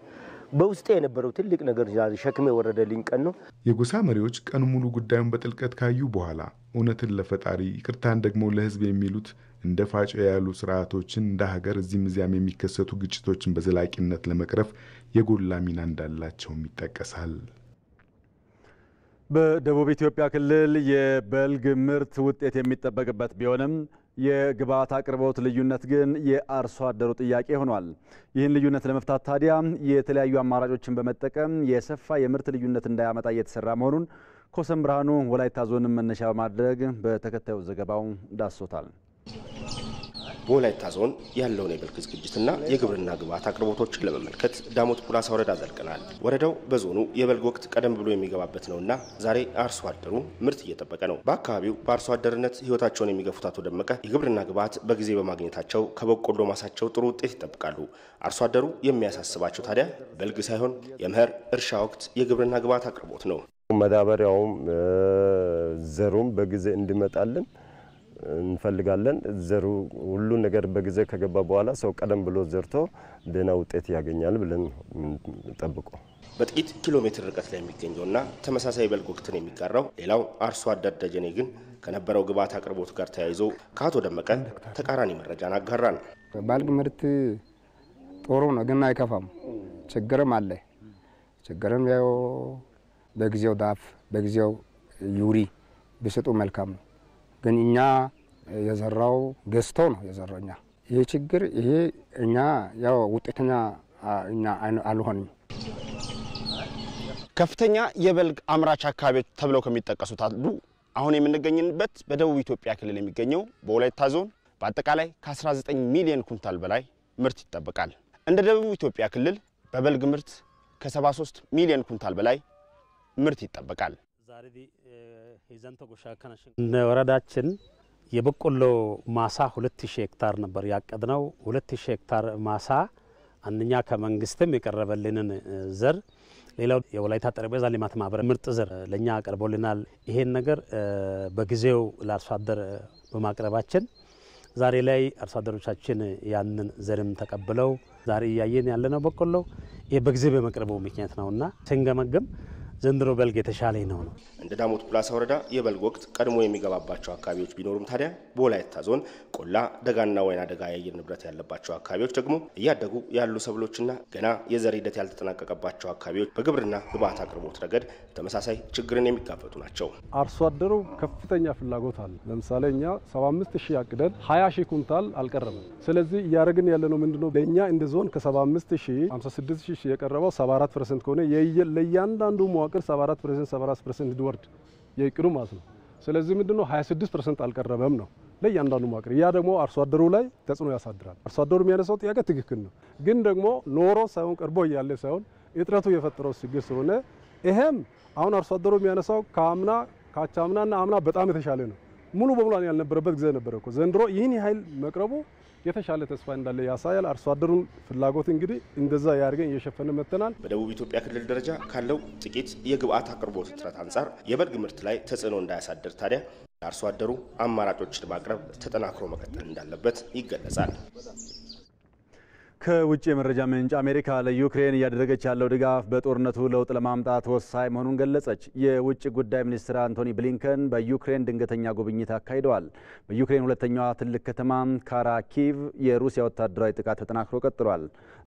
በውስጤ የነበረው ትልቅ ነገር ዛሬ ሸክም የወረደልኝ ቀን ነው። የጎሳ መሪዎች ቀን ሙሉ ጉዳዩን በጥልቀት ካዩ በኋላ እውነትን ለፈጣሪ ይቅርታን ደግሞ ለህዝብ የሚሉት እንደ ፋጬ ያሉ ስርዓቶችን እንደ ሀገር እዚህም እዚያም የሚከሰቱ ግጭቶችን በዘላቂነት ለመቅረፍ የጎላ ሚና እንዳላቸውም ይጠቀሳል። በደቡብ ኢትዮጵያ ክልል የበልግ ምርት ውጤት የሚጠበቅበት ቢሆንም የግብዓት አቅርቦት ልዩነት ግን የአርሶ አደሩ ጥያቄ ሆኗል። ይህን ልዩነት ለመፍታት ታዲያ የተለያዩ አማራጮችን በመጠቀም የሰፋ የምርት ልዩነት እንዳያመጣ እየተሰራ መሆኑን ኮሰም ብርሃኑ ወላይታ ዞንን መነሻ በማድረግ በተከታዩ ዘገባው ዳሶታል። በወላይታ ዞን ያለውን የበልግ ዝግጅትና የግብርና ግብዓት አቅርቦቶችን ለመመልከት ዳሞት ፑላሳ ወረዳ ዘልቀናል። ወረዳው በዞኑ የበልግ ወቅት ቀደም ብሎ የሚገባበት ነውና ዛሬ አርሶ አደሩ ምርት እየጠበቀ ነው። በአካባቢው በአርሶ አደርነት ህይወታቸውን የሚገፉት አቶ ደመቀ የግብርና ግብዓት በጊዜ በማግኘታቸው ከበቆሎ ማሳቸው ጥሩ ውጤት ይጠብቃሉ። አርሶ አደሩ የሚያሳስባቸው ታዲያ በልግ ሳይሆን የመኸር እርሻ ወቅት የግብርና ግብዓት አቅርቦት ነው። መዳበሪያውም ዘሩም በጊዜ እንዲመጣልን እንፈልጋለን። ዘሩ ሁሉ ነገር በጊዜ ከገባ በኋላ ሰው ቀደም ብሎ ዘርቶ ደህና ውጤት ያገኛል ብለን እንጠብቀው። በጥቂት ኪሎ ሜትር ርቀት ላይ የሚገኘውና ተመሳሳይ በልግ ወቅትን የሚጋራው ሌላው አርሶ አደር ደጀኔ ግን ከነበረው ግብዓት አቅርቦት ጋር ተያይዞ ከአቶ ደመቀ ተቃራኒ መረጃን አጋራን። በልግ ምርት ጥሩ ነው፣ ግን አይከፋም። ችግርም አለ። ችግርም ያው በጊዜው ዳፍ በጊዜው ዩሪ ቢሰጡ መልካም ነው። ግን እኛ የዘራው ገዝቶ ነው የዘራኛ። ይሄ ችግር ይሄ እኛ ያው ውጤተኛ እኛ አልሆንም። ከፍተኛ የበልግ አምራች አካባቢዎች ተብለው ከሚጠቀሱት አንዱ አሁን የምንገኝበት በደቡብ ኢትዮጵያ ክልል የሚገኘው በወላይታ ዞን በአጠቃላይ ከ19 ሚሊዮን ኩንታል በላይ ምርት ይጠበቃል። እንደ ደቡብ ኢትዮጵያ ክልል በበልግ ምርት ከ73 ሚሊዮን ኩንታል በላይ ምርት ይጠበቃል። ወረዳችን የበቆሎ ማሳ 2000 ሄክታር ነበር ያቀድነው። 2000 ሄክታር ማሳ አንደኛ ከመንግስትም የቀረበልንን ዘር፣ ሌላው የወላይታ ጠረጴዛ ልማት ማህበር ምርጥ ዘር ለኛ አቀርቦልናል። ይሄን ነገር በጊዜው ለአርሶ አደር በማቅረባችን ዛሬ ላይ አርሶ አደሮቻችን ያንን ዘርም ተቀብለው ዛሬ እያየን ያለነው በቆሎ ይሄ በጊዜ በመቅረቡ ምክንያት ነውና ስንገመገም ዘንድሮ በልግ የተሻለ ነው። እንደ ዳሞት ፑላሳ ወረዳ የበልግ ወቅት ቀድሞ የሚገባባቸው አካባቢዎች ቢኖሩም ታዲያ በወላይታ ዞን ቆላ ደጋና ወይና ደጋ የአየር ንብረት ያለባቸው አካባቢዎች ደግሞ እያደጉ ያሉ ሰብሎችና ገና የዘር ሂደት ያልተጠናቀቀባቸው አካባቢዎች በግብርና ግብዓት አቅርቦት ረገድ ተመሳሳይ ችግርን የሚጋፈጡ ናቸው። አርሶ አደሩ ከፍተኛ ፍላጎት አለ። ለምሳሌ እኛ 75000 አቅደን 20000 ኩንታል አልቀረበም። ስለዚህ እያደረግን ያለነው ምንድነው ለኛ እንደ ዞን ከ75000 56000 የቀረበው 74% ከሆነ ለእያንዳንዱ መዋቅር 74% እንዲወርድ የቅሩ ማለት ነው። ስለዚህ ምንድነው 26% አልቀረበም ነው ለእያንዳንዱ መዋቅር። ያ ደግሞ አርሶ አደሩ ላይ ተጽዕኖ ያሳድራል። አርሶ አደሩ የሚያነሳው ጥያቄ ትክክል ነው፣ ግን ደግሞ ኖሮ ሳይሆን ቀርቦ እያለ ሳይሆን እጥረቱ የፈጠረው ችግር ስለሆነ ይሄም አሁን አርሶ አደሩ የሚያነሳው ከአምና ካቻምናና አምና በጣም የተሻለ ነው። ሙሉ በሙሉ ያልነበረበት ጊዜ ነበር እኮ። ዘንድሮ ይህን ያህል መቅረቡ የተሻለ ተስፋ እንዳለ ያሳያል። አርሶ አደሩን ፍላጎት እንግዲህ እንደዛ ያርገን እየሸፈነ መተናል። በደቡብ ኢትዮጵያ ክልል ደረጃ ካለው ጥቂት የግብዓት አቅርቦት እጥረት አንጻር የበልግ ምርት ላይ ተጽዕኖ እንዳያሳድር ታዲያ አርሶ አደሩ አማራጮችን ማቅረብ ተጠናክሮ መቀጠል እንዳለበት ይገለጻል። ከውጭ የመረጃ ምንጭ አሜሪካ ለዩክሬን እያደረገች ያለው ድጋፍ በጦርነቱ ለውጥ ለማምጣት ወሳኝ መሆኑን ገለጸች። የውጭ ጉዳይ ሚኒስትር አንቶኒ ብሊንከን በዩክሬን ድንገተኛ ጉብኝት አካሂደዋል። በዩክሬን ሁለተኛዋ ትልቅ ከተማ ካራኪቭ የሩሲያ ወታደራዊ ጥቃት ተጠናክሮ ቀጥሏል።